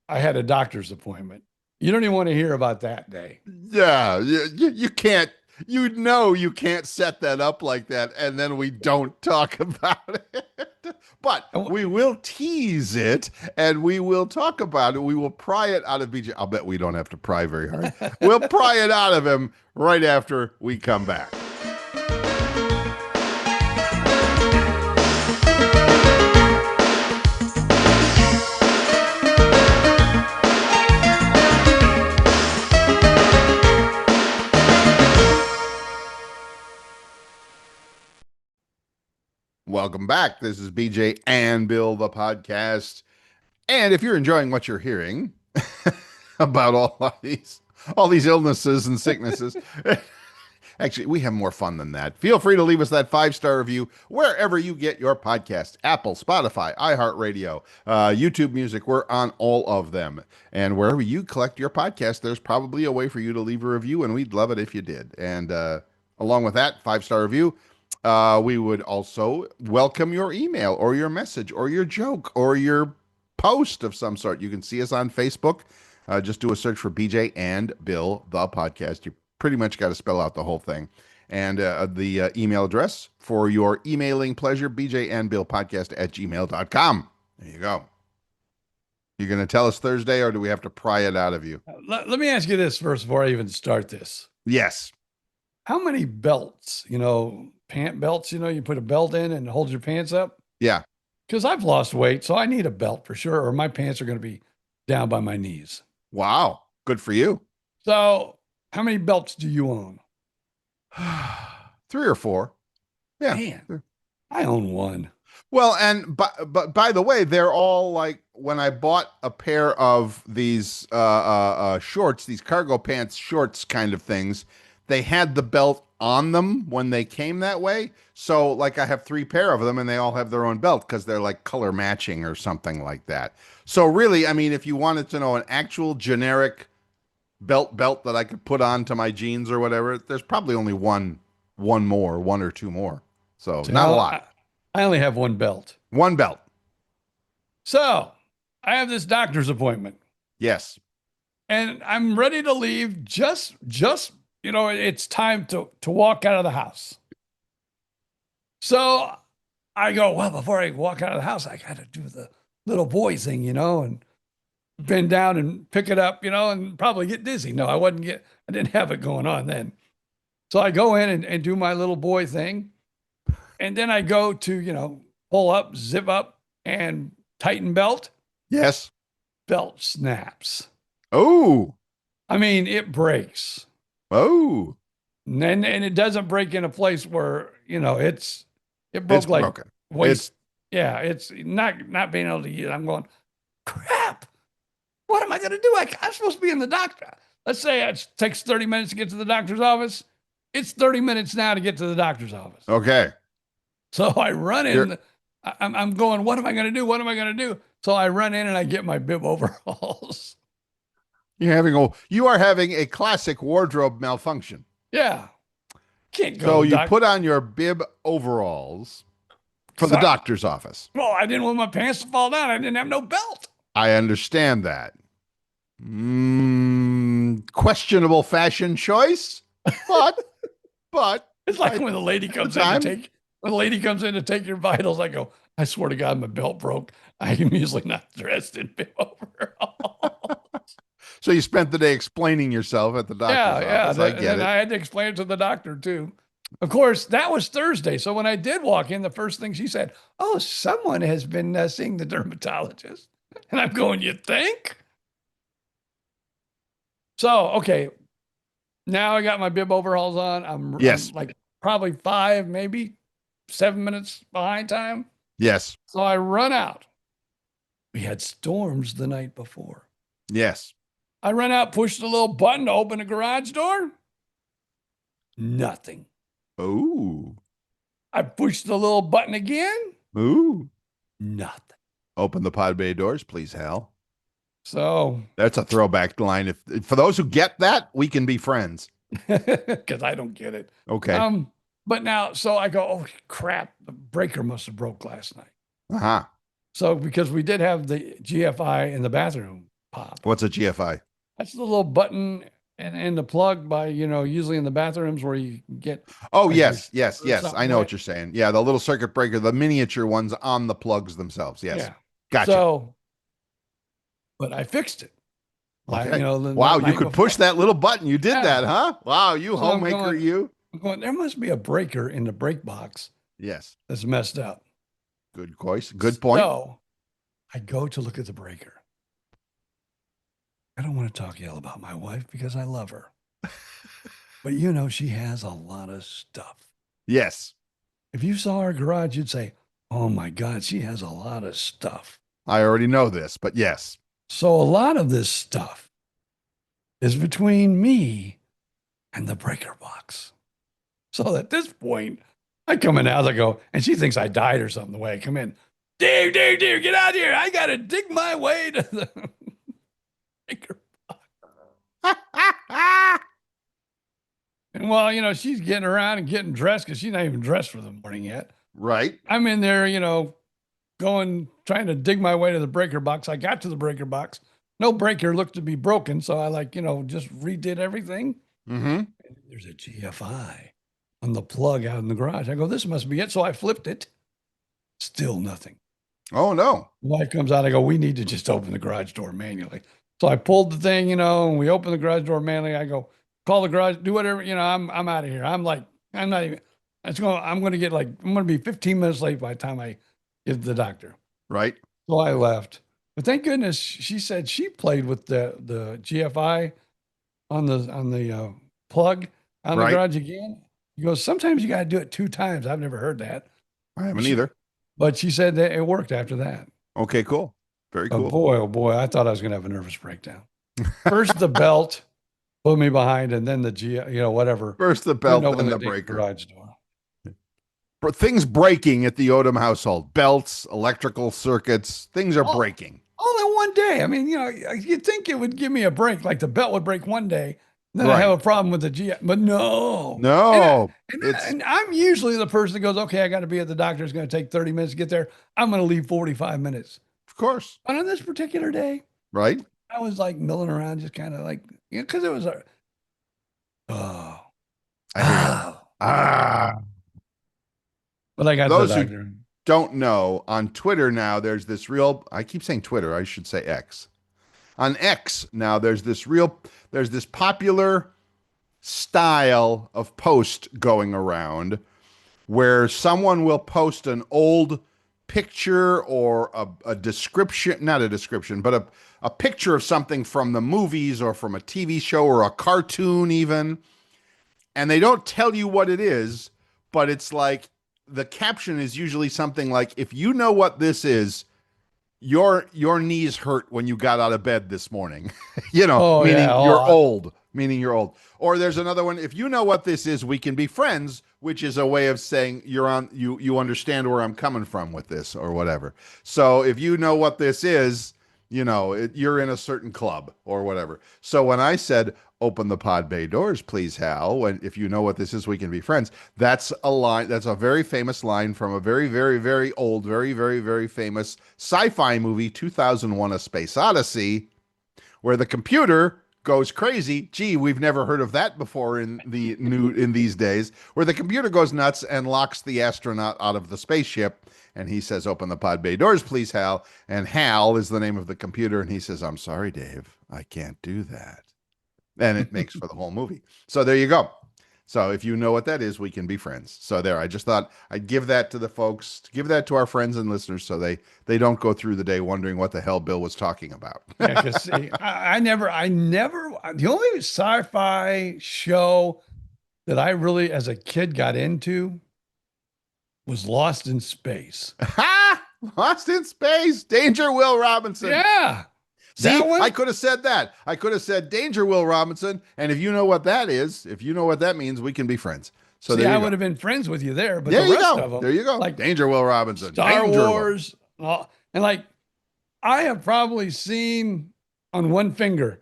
I had a doctor's appointment. You don't even want to hear about that day. Yeah, you can't. You can't set that up like that, and then we don't talk about it. But we will tease it, and we will talk about it. We will pry it out of BJ. I'll bet we don't have to pry very hard. We'll pry it out of him right after we come back. welcome back. This is BJ and Bill, the podcast. And if you're enjoying what you're hearing about all these illnesses and sicknesses, actually, we have more fun than that. Feel free to leave us that 5-star review wherever you get your podcast. Apple, Spotify, iHeartRadio, YouTube Music. We're on all of them. And wherever you collect your podcast, there's probably a way for you to leave a review, and we'd love it if you did. And along with that 5-star review, we would also welcome your email or your message or your joke or your post of some sort. You can see us on Facebook. Just do a search for BJ and Bill, the podcast. You pretty much got to spell out the whole thing. And the email address for your emailing pleasure, bjandbillpodcast@gmail.com. There you go. You're going to tell us Thursday, or do we have to pry it out of you? Let me ask you this first before I even start this. Yes. How many belts, pant belts, you put a belt in and hold your pants up? Yeah. Because I've lost weight, so I need a belt for sure, or my pants are going to be down by my knees. Wow. Good for you. So how many belts do you own? 3 or 4. Yeah. Man, I own one. Well, and but by the way, they're all like, when I bought a pair of these shorts, these cargo pants shorts kind of things, they had the belt on them when they came that way. So like I have 3 pair of them and they all have their own belt because they're like color matching or something like that. So really, I mean, if you wanted to know an actual generic belt that I could put on to my jeans or whatever, there's probably only one or 2 more. So not a lot. I only have one belt. One belt. So I have this doctor's appointment. Yes. And I'm ready to leave. Just it's time to walk out of the house. So I go, well, before I walk out of the house, I got to do the little boy thing, and bend down and pick it up, and probably get dizzy. No, I didn't have it going on then. So I go in and do my little boy thing. And then I go to, pull up, zip up, and tighten belt. Yes. Belt snaps. Oh. I mean, it breaks. Oh. And it doesn't break in a place where, it broke It's like broken. waist. Yeah, it's not being able to use it. I'm going, crap. What am I going to do? I'm supposed to be in the doctor. Let's say it takes 30 minutes to get to the doctor's office. It's 30 minutes now to get to the doctor's office. Okay. So I run in. I'm going, what am I going to do? What am I going to do? So I run in and I get my bib overalls. You are having a classic wardrobe malfunction. Yeah. Can't go. So you put on your bib overalls for the doctor's office. Well, I didn't want my pants to fall down. I didn't have no belt. I understand that. Questionable fashion choice, but it's like when the lady comes in to take your vitals. I go, I swear to God, my belt broke. I am usually not dressed in bib overalls. So you spent the day explaining yourself at the doctor's office. I get it. I had to explain it to the doctor too. Of course, that was Thursday. So when I did walk in, the first thing she said, oh, someone has been seeing the dermatologist. And I'm going, you think? So, okay. Now I got my bib overalls on. I'm like probably 5, maybe 7 minutes behind time. Yes. So I run out. We had storms the night before. Yes. I run out, push the little button to open the garage door. Nothing. Ooh. I push the little button again. Ooh. Nothing. Open the pod bay doors, please, Hal. So that's a throwback line. If for those who get that, we can be friends. Because I don't get it. Okay. But now, so I go, oh crap, the breaker must have broke last night. Uh-huh. So because we did have the GFI in the bathroom pop. What's a GFI? That's the little button and the plug by, usually in the bathrooms where you get. Oh, yes. I know right? what you're saying. Yeah, the little circuit breaker, the miniature ones on the plugs themselves. Yes. Yeah. Gotcha. So, but I fixed it. Okay. Wow, you could push that little button. You did that, huh? Wow, you homemaker, you. I'm going, there must be a breaker in the brake box. Yes. That's messed up. Good choice. Good point. So I go to look at the breaker. I don't want to talk ill about my wife because I love her. But she has a lot of stuff. Yes. If you saw our garage, you'd say, Oh my God, she has a lot of stuff. I already know this, but yes. So a lot of this stuff is between me and the breaker box. So at this point, I come in the house, I go, and she thinks I died or something the way I come in. Dave, get out here. I got to dig my way to the breaker box. And while, she's getting around and getting dressed because she's not even dressed for the morning yet. Right. I'm in there, trying to dig my way to the breaker box. I got to the breaker box. No breaker looked to be broken. So I just redid everything. Mm-hmm. There's a GFI on the plug out in the garage. I go, this must be it. So I flipped it. Still nothing. Oh, no. Wife comes out. I go, we need to just open the garage door manually. So I pulled the thing, and we opened the garage door manually. I go, call the garage, do whatever, I'm out of here. I'm not even, I'm going to be 15 minutes late by the time I get to the doctor. Right. So I left. But thank goodness she said she played with the GFI on the plug on the garage again. He goes, sometimes you got to do it 2 times. I've never heard that. I haven't either. But she said that it worked after that. Okay, cool. Very cool. Oh boy, I thought I was going to have a nervous breakdown. First the belt put me behind, and then the whatever. First the belt, then the breaker. Garage door. Things breaking at the Odom household. Belts, electrical circuits, things are breaking. All in one day. I mean, you'd think it would give me a break, like the belt would break one day, then I have a problem with the G. But no. And I'm usually the person that goes, okay, I got to be at the doctor. It's going to take 30 minutes to get there. I'm going to leave 45 minutes. Of course. But on this particular day, right, I was like milling around, just kind of like, because it was But I got those the doctor. Who don't know, on Twitter now, there's this I keep saying Twitter, I should say X. On X now, there's this popular style of post going around where someone will post an old picture or a description, not a description, but a picture of something from the movies or from a TV show or a cartoon even. And they don't tell you what it is, but it's like the caption is usually something like, if you know what this is, your knees hurt when you got out of bed this morning, you're old, meaning you're old. Or there's another one. If you know what this is, we can be friends, which is a way of saying you understand where I'm coming from with this or whatever. So if you know what this is, you're in a certain club or whatever. So when I said, open the pod bay doors, please, Hal, if you know what this is, we can be friends. That's a line. That's a very famous line from a very, very, very old, very, very, very famous sci-fi movie, 2001: A Space Odyssey, where the computer goes crazy. Gee, we've never heard of that before in these days, where the computer goes nuts and locks the astronaut out of the spaceship. And he says, open the pod bay doors, please, Hal. And Hal is the name of the computer. And he says, I'm sorry, Dave, I can't do that. And it makes for the whole movie. So there you go. So if you know what that is, we can be friends. So there, I just thought I'd give that to the folks, give that to our friends and listeners so they don't go through the day wondering what the hell Bill was talking about. Yeah, because see, I never, the only sci-fi show that I really, as a kid, got into was Lost in Space. Lost in Space, Danger Will Robinson. Yeah. See, I could have said that. I could have said Danger Will Robinson. And if you know what that is, if you know what that means, we can be friends. So I would have been friends with you there. But there the rest of them, there you go. Like Danger Will Robinson, Star Wars, and I have probably seen on one finger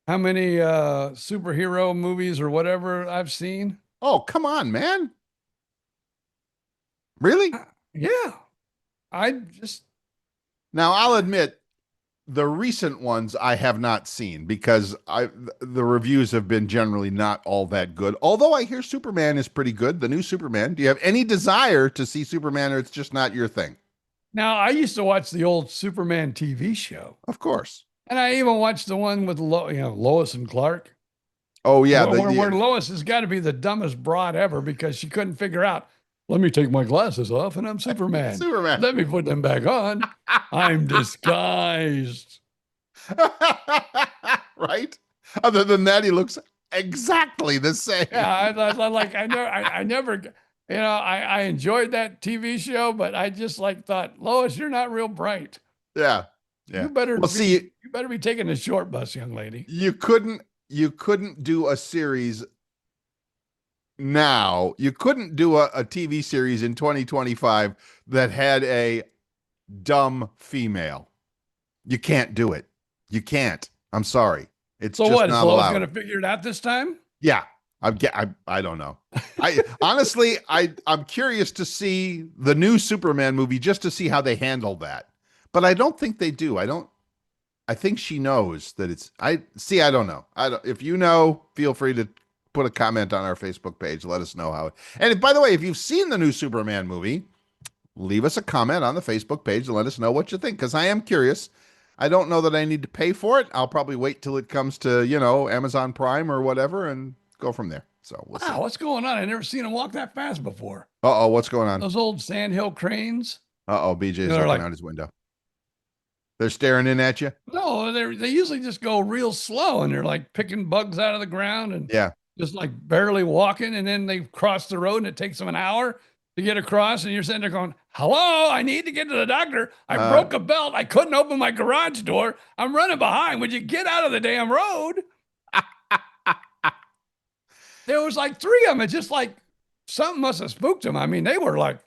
how many superhero movies or whatever I've seen. Oh, come on, man. Really? Yeah. Now, I'll admit, the recent ones I have not seen because the reviews have been generally not all that good. Although I hear Superman is pretty good, the new Superman. Do you have any desire to see Superman, or it's just not your thing? Now, I used to watch the old Superman TV show. Of course. And I even watched the one with Lois and Clark. Oh, yeah. Where Lois has got to be the dumbest broad ever because she couldn't figure out, let me take my glasses off and I'm Superman. Superman. Let me put them back on. I'm disguised. Right? Other than that, he looks exactly the same. Yeah, I never, I enjoyed that TV show, but I just like thought, Lois, you're not real bright. Yeah. You better Well, be, see, you better be taking the short bus, young lady. you couldn't do a series now. You couldn't do a TV series in 2025 that had a dumb female. You can't do it. You can't. I'm sorry. It's So just what? Is not Lois allowed. going to figure it out this time? Yeah. I don't know. I honestly, I'm curious to see the new Superman movie just to see how they handle that. But I don't think they do. I think she knows that I don't know. If you know, feel free to put a comment on our Facebook page. Let us know how. And by the way, if you've seen the new Superman movie, leave us a comment on the Facebook page and let us know what you think, because I am curious. I don't know that I need to pay for it. I'll probably wait till it comes to, Amazon Prime or whatever and go from there. So we'll see. Wow, what's going on? I never seen him walk that fast before. Uh-oh, what's going on? Those old sandhill cranes. Uh-oh, BJ's They're looking out his window. They're staring in at you? No, they usually just go real slow, and they're like picking bugs out of the ground and just like barely walking, and then they cross the road and it takes them an hour to get across, and you're sitting there going, hello, I need to get to the doctor. I broke a belt. I couldn't open my garage door. I'm running behind. Would you get out of the damn road? There was like three of them. It's just like something must have spooked them. I mean, they were moving.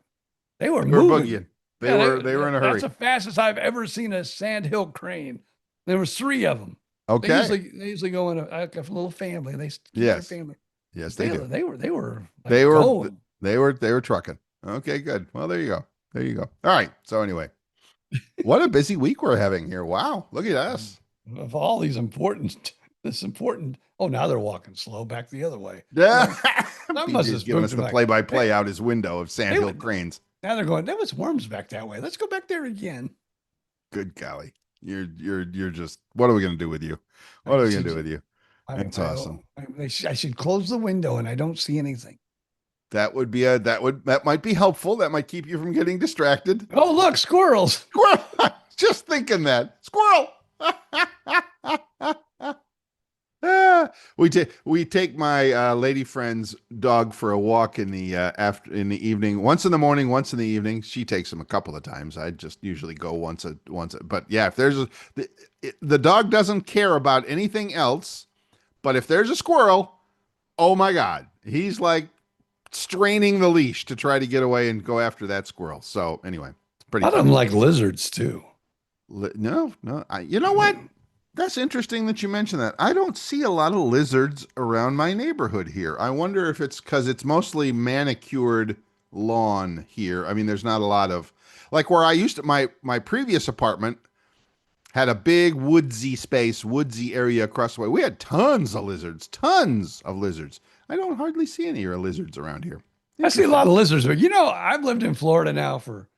They were boogieing. They were in a hurry. That's the fastest I've ever seen a sandhill crane. There was three of them. Okay. They usually go in a little family. They yes. Family. Yes, they do. They were trucking. Okay, good. Well, there you go. All right. So anyway, what a busy week we're having here. Wow. Look at us. Of all these important. Oh, now they're walking slow back the other way. Yeah. That must have giving us the play-by-play out his window of sandhill cranes. Now they're going, there was worms back that way. Let's go back there again. Good golly. You're just, what are we going to do with you? What are we going to do with you? That's awesome. I should close the window and I don't see anything. That might be helpful. That might keep you from getting distracted. Oh, look, squirrels. Squirrel. Just thinking that. Squirrel. We take my lady friend's dog for a walk in the evening. Once in the morning, once in the evening. She takes him a couple of times. I just usually go once. But yeah, if there's the dog doesn't care about anything else. But if there's a squirrel, oh my God, he's like straining the leash to try to get away and go after that squirrel. So anyway, it's pretty. I don't like lizards too. No. You know what? That's interesting that you mentioned that. I don't see a lot of lizards around my neighborhood here. I wonder if it's because it's mostly manicured lawn here. I mean, there's not a lot of, like where I used to, my previous apartment had a big woodsy area across the way. We had tons of lizards. I don't hardly see any lizards around here. I see a lot of lizards, but I've lived in Florida now for,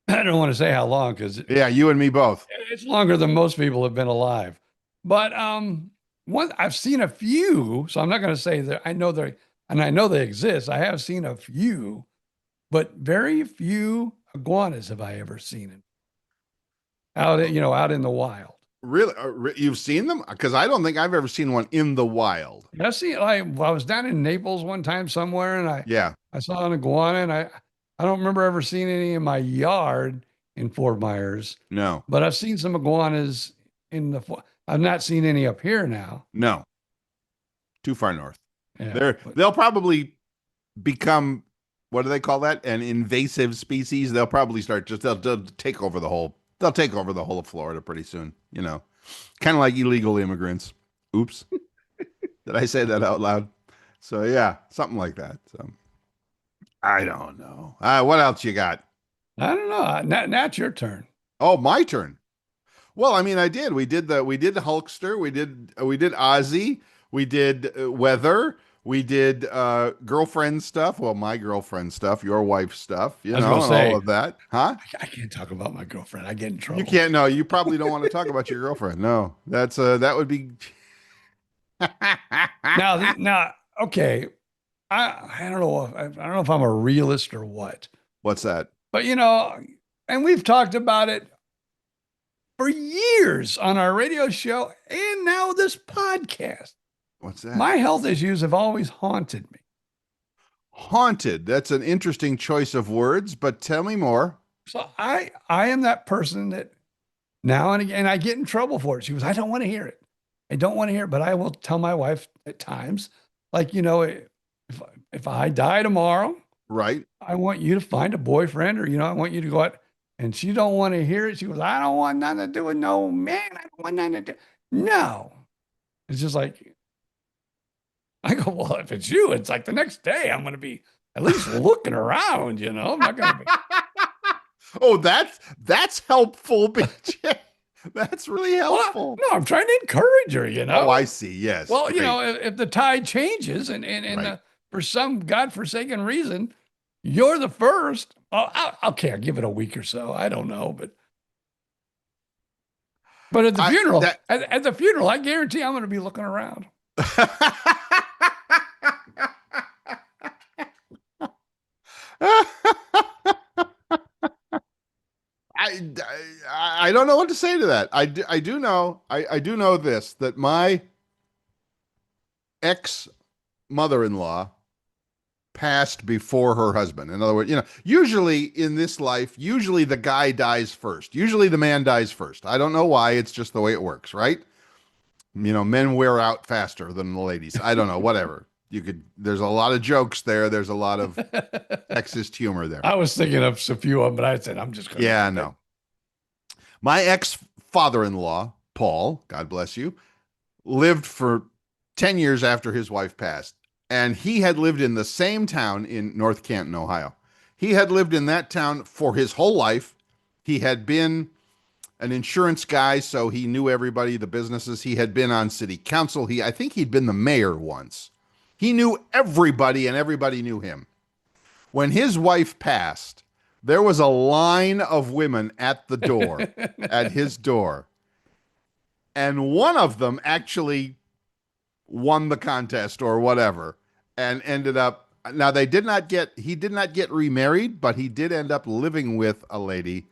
I don't want to say how long, because you and me both. It's longer than most people have been alive. But I've seen a few, so I'm not going to say that I know they exist. I have seen a few, but very few iguanas have I ever seen out in the wild. Really? You've seen them? Because I don't think I've ever seen one in the wild. I was down in Naples one time somewhere, and I saw an iguana, and I don't remember ever seeing any in my yard in Fort Myers. No. But I've seen some iguanas I've not seen any up here now. No. Too far north. Yeah, they'll probably become, what do they call that? An invasive species. They'll probably start they'll take over the whole of Florida pretty soon, kind of like illegal immigrants. Oops. Did I say that out loud? So yeah, something like that. So I don't know. What else you got? I don't know. Now it's your turn. Oh, my turn. Well, I mean, I did. We did the Hulkster. We did Ozzie. We did weather. We did girlfriend stuff. Well, my girlfriend stuff, your wife's stuff, and all of that. Huh? I can't talk about my girlfriend. I get in trouble. You can't. No, you probably don't want to talk about your girlfriend. No, that would be. Now, okay. I don't know if I'm a realist or what. What's that? But and we've talked about it for years on our radio show and now this podcast. What's that? My health issues have always haunted me. haunted. That's an interesting choice of words, but tell me more. So I am that person that now and again I get in trouble for it. She goes, I don't want to hear it. I don't want to hear it, but I will tell my wife at times, like, if I die tomorrow, Right. I want you to find a boyfriend, or, I want you to go out. And she don't want to hear it. She goes, I don't want nothing to do with no man. I don't want nothing to do. No. It's just like, I go, well, if it's you, it's like the next day I'm going to be at least looking around, I'm not going to be. Oh, that's helpful, BJ. That's really helpful. Well, no, I'm trying to encourage her, Oh, I see. Yes. Well, Great. if the tide changes and Right. for some godforsaken reason, you're the first. Oh, okay, I'll give it a week or so. I don't know, but at the funeral, at the funeral, I guarantee I'm going to be looking around. I don't know what to say to that. I do know this, that my ex mother-in-law passed before her husband. In other words, usually in this life, usually the guy dies first. Usually the man dies first. I don't know why. It's just the way it works, right? Men wear out faster than the ladies. I don't know, whatever. There's a lot of jokes there. There's a lot of sexist humor there. I was thinking of a few of them, but I said, I'm just going to. Yeah, no. My ex-father-in-law, Paul, God bless you, lived for 10 years after his wife passed. And he had lived in the same town in North Canton, Ohio. He had lived in that town for his whole life. He had been an insurance guy, so he knew everybody, the businesses. He had been on city council. I think he'd been the mayor once. He knew everybody, and everybody knew him. When his wife passed, there was a line of women at the door, at his door. And one of them actually won the contest or whatever, and ended up, now he did not get remarried, but he did end up living with a lady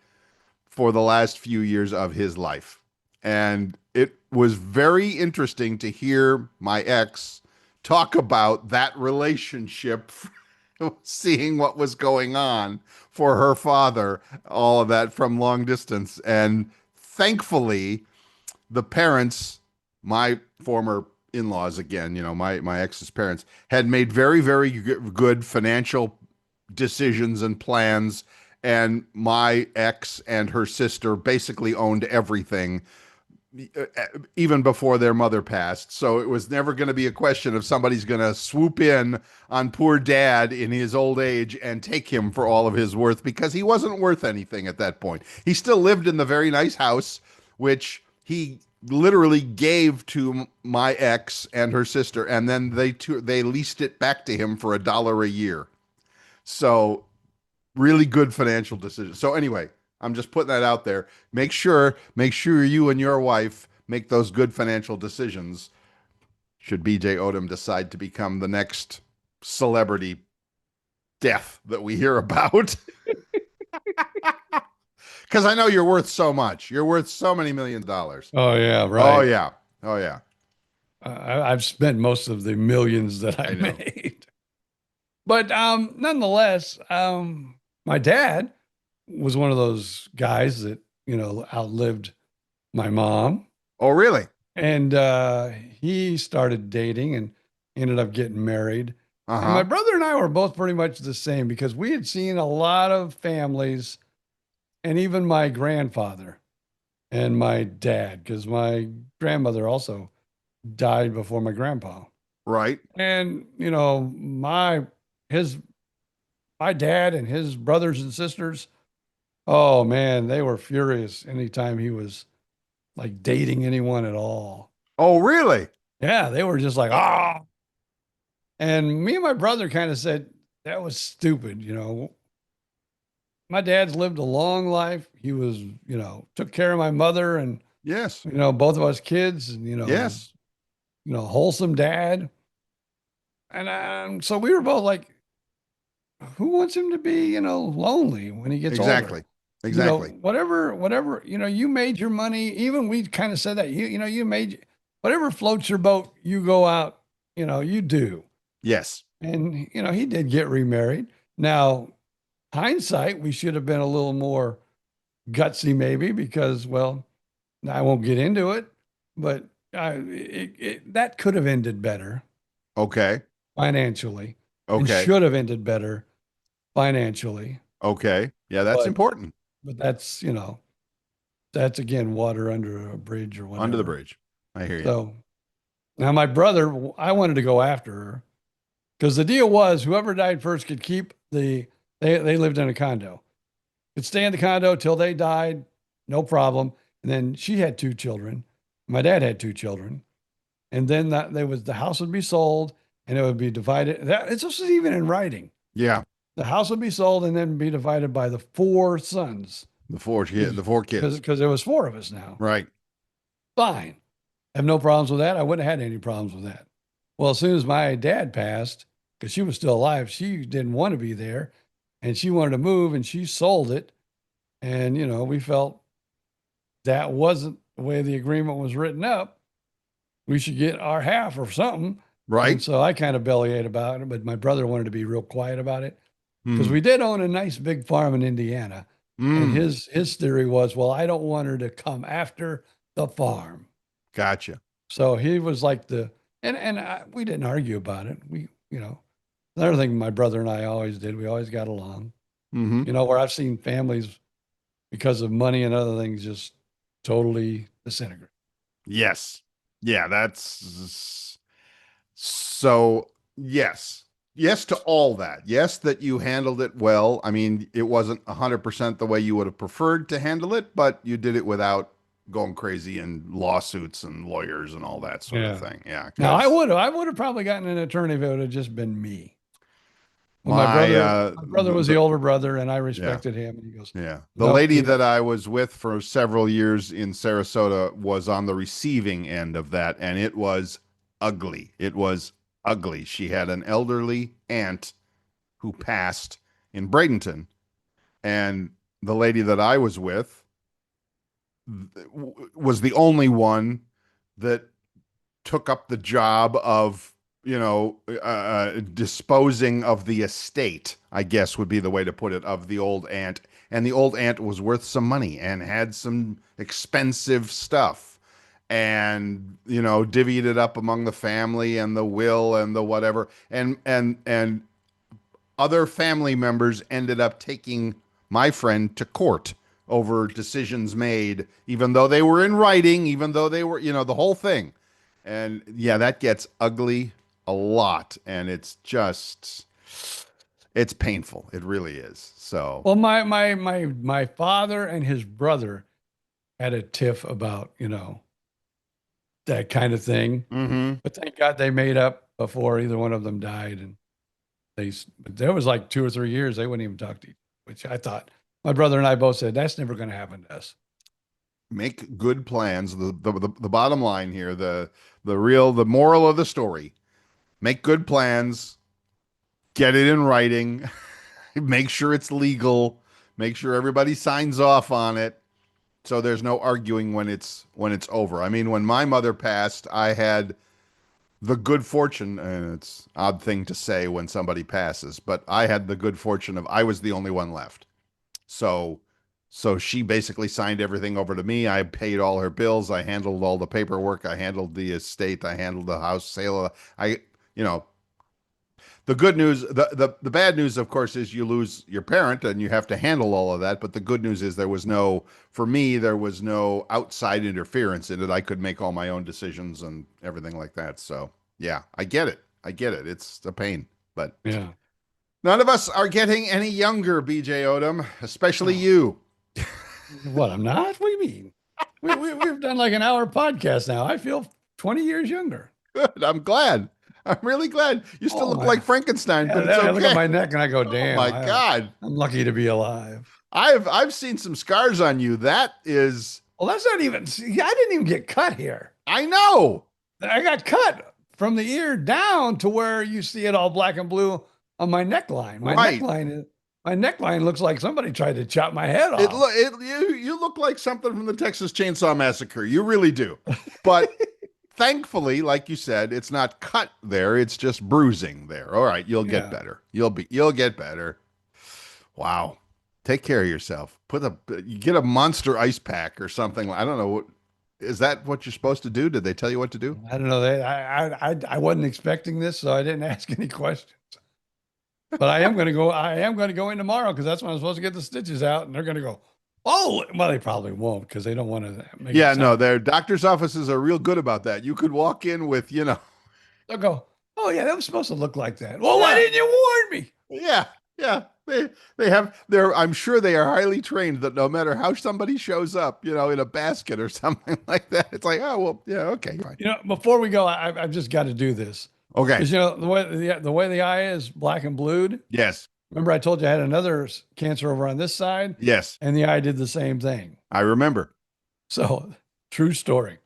for the last few years of his life. And it was very interesting to hear my ex talk about that relationship, seeing what was going on for her father, all of that from long distance. And thankfully, the parents, my former in-laws again, my ex's parents, had made very, very good financial decisions and plans. And my ex and her sister basically owned everything, even before their mother passed. So it was never going to be a question of somebody's going to swoop in on poor dad in his old age and take him for all of his worth, because he wasn't worth anything at that point. He still lived in the very nice house, which he literally gave to my ex and her sister, and then they leased it back to him for $1 a year. So really good financial decision. So anyway, I'm just putting that out there. Make sure you and your wife make those good financial decisions should BJ Odom decide to become the next celebrity death that we hear about. Because I know you're worth so much. You're worth so many millions of dollars. Oh, yeah, right. Oh, yeah. Oh, yeah. I've spent most of the millions that I made. But nonetheless, my dad was one of those guys that, outlived my mom. Oh, really? And he started dating and ended up getting married. Uh-huh. And my brother and I were both pretty much the same, because we had seen a lot of families, and even my grandfather and my dad, because my grandmother also died before my grandpa. Right. And, my dad and his brothers and sisters, oh man, they were furious anytime he was like dating anyone at all. Oh, really? Yeah, they were just like, ah. And me and my brother kind of said, that was stupid. My dad's lived a long life. He was, took care of my mother and, yes, both of us kids, and, yes, wholesome dad. And so we were both like, who wants him to be, lonely when he gets older? Exactly. Whatever, you made your money. Even we kind of said that, you made whatever floats your boat, you go out, you do. Yes. And, he did get remarried. Now, hindsight, we should have been a little more gutsy maybe because, well, I won't get into it, but that could have ended better Okay. financially and Okay. should have ended better financially. Okay. Yeah, that's But, important. but that's again, water under a bridge or Under the whatever. bridge. I hear you. So now my brother, I wanted to go after her because the deal was whoever died first could keep they lived in a condo, could stay in the condo till they died, no problem. And then she had 2 children. My dad had 2 children. And then the house would be sold and it would be divided. This was even in writing. Yeah. The house would be sold and then be divided by the 4 sons. The four kids. Because there was 4 of us now. Right. Fine. I have no problems with that. I wouldn't have had any problems with that. Well, as soon as my dad passed, because she was still alive, she didn't want to be there and she wanted to move and she sold it. And, we felt that wasn't the way the agreement was written up. We should get our half or something. Right. And so I kind of bellyached about it, but my brother wanted to be real quiet about it because Mm. we did own a nice big farm in Indiana. And his theory was, well, I don't want her to come after the farm. Gotcha. So he was like we didn't argue about it. Another thing my brother and I always did, we always got along. Mm-hmm. Where I've seen families because of money and other things just totally disintegrate. Yes. Yeah, that's so yes. Yes to all that. Yes, that you handled it well. I mean, it wasn't 100% the way you would have preferred to handle it, but you did it without going crazy and lawsuits and lawyers and all that sort of thing. Yeah. Now I would have probably gotten an attorney if it would have just been me. Well, my brother was the older brother, and I respected him. And he goes, yeah. The lady that I was with for several years in Sarasota was on the receiving end of that, and it was ugly. It was ugly. She had an elderly aunt who passed in Bradenton, and the lady that I was with was the only one that took up the job of disposing of the estate, I guess would be the way to put it, of the old aunt. And the old aunt was worth some money and had some expensive stuff and, divvied it up among the family and the will and the whatever. And other family members ended up taking my friend to court over decisions made, even though they were in writing, even though they were, the whole thing. And yeah, that gets ugly a lot, and it's painful. It really is. So well, my father and his brother had a tiff about that kind of thing. Mm-hmm. But thank God they made up before either one of them died, and there was like 2 or 3 years they wouldn't even talk to each other, which I thought my brother and I both said that's never going to happen to us. Make good plans. The bottom line here, the moral of the story. Make good plans, get it in writing, make sure it's legal, make sure everybody signs off on it, so there's no arguing when it's over. I mean, when my mother passed, I had the good fortune, and it's an odd thing to say when somebody passes, but I had the good fortune of I was the only one left. So she basically signed everything over to me. I paid all her bills. I handled all the paperwork. I handled the estate. I handled the house sale. The good news, the bad news, of course, is you lose your parent and you have to handle all of that. But the good news is there was no outside interference in it. I could make all my own decisions and everything like that. So yeah, I get it. It's a pain, but yeah. None of us are getting any younger, BJ Odom, especially you. What, I'm not? What do you mean? We've done like an hour podcast now. I feel 20 years younger. Good. I'm glad. I'm really glad. You still look like Frankenstein, but it's okay. I look at my neck and I go, damn. Oh my God. I'm lucky to be alive. I've seen some scars on you. That is. Well, that's not even, see, I didn't even get cut here. I know. I got cut from the ear down to where you see it all black and blue on my neckline. My neckline looks like somebody tried to chop my head off. You look like something from the Texas Chainsaw Massacre. You really do. But thankfully, like you said, it's not cut there. It's just bruising there. All right, you'll get better. You'll get better. Wow. Take care of yourself. You get a monster ice pack or something. I don't know. Is that what you're supposed to do? Did they tell you what to do? I don't know. I wasn't expecting this, so I didn't ask any questions. But I am going to go. I am going to go in tomorrow because that's when I'm supposed to get the stitches out, and they're going to go. Oh, well, they probably won't because they don't want to make. Yeah, no, their doctor's offices are real good about that. You could walk in with, they'll go, oh yeah, that was supposed to look like that. Well, why didn't you warn me? Yeah. I'm sure they are highly trained that no matter how somebody shows up, in a basket or something like that, it's like, oh, well, yeah, okay, fine. Before we go, I've just got to do this. Okay. Because, the way the eye is black and blued. Yes. Remember I told you I had another cancer over on this side? Yes. And the eye did the same thing. I remember. So, true story.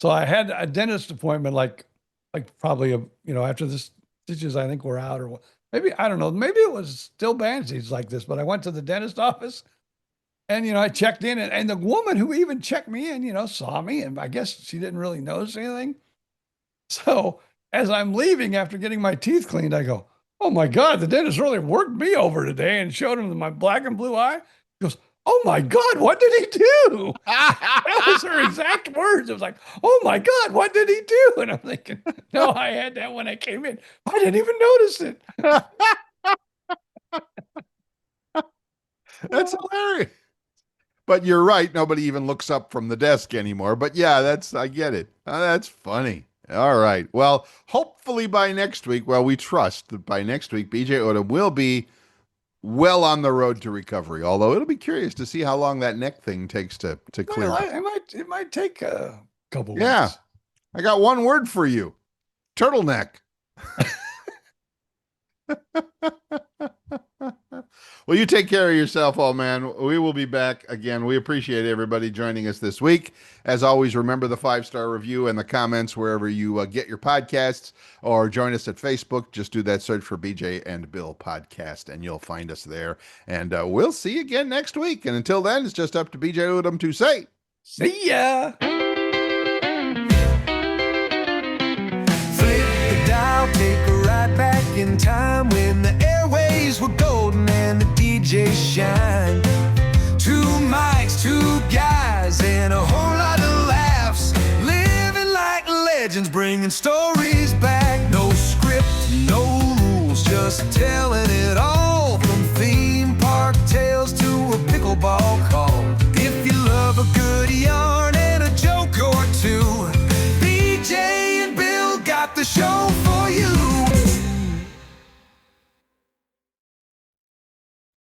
So I had a dentist appointment like probably, after the stitches I think were out, or maybe, I don't know, maybe it was still bandages like this, but I went to the dentist office and, I checked in and the woman who even checked me in, saw me, and I guess she didn't really notice anything. So as I'm leaving after getting my teeth cleaned, I go, oh my God, the dentist really worked me over today, and showed him my black and blue eye. He goes, oh my God, what did he do? That was her exact words. It was like, oh my God, what did he do? And I'm thinking, no, I had that when I came in. I didn't even notice it. That's hilarious. But you're right. Nobody even looks up from the desk anymore. But yeah, I get it. That's funny. All right. Well, hopefully by next week, we trust that by next week, BJ Odom will be well on the road to recovery. Although it'll be curious to see how long that neck thing takes to clear up. It might take a couple weeks. Yeah. I got one word for you. Turtleneck. Well, you take care of yourself, old man. We will be back again. We appreciate everybody joining us this week. As always, remember the 5-star review and the comments wherever you get your podcasts, or join us at Facebook. Just do that search for BJ and Bill Podcast, and you'll find us there. And we'll see you again next week. And until then, it's just up to BJ Odom to say, see ya. Flip the dial, take a ride back in time when the airways were golden and the DJ shined. 2 mics, 2 guys, and a whole lot of laughs. Living like legends, bringing stories back. No script, no rules, just telling it all. From theme park tales to a pickleball call.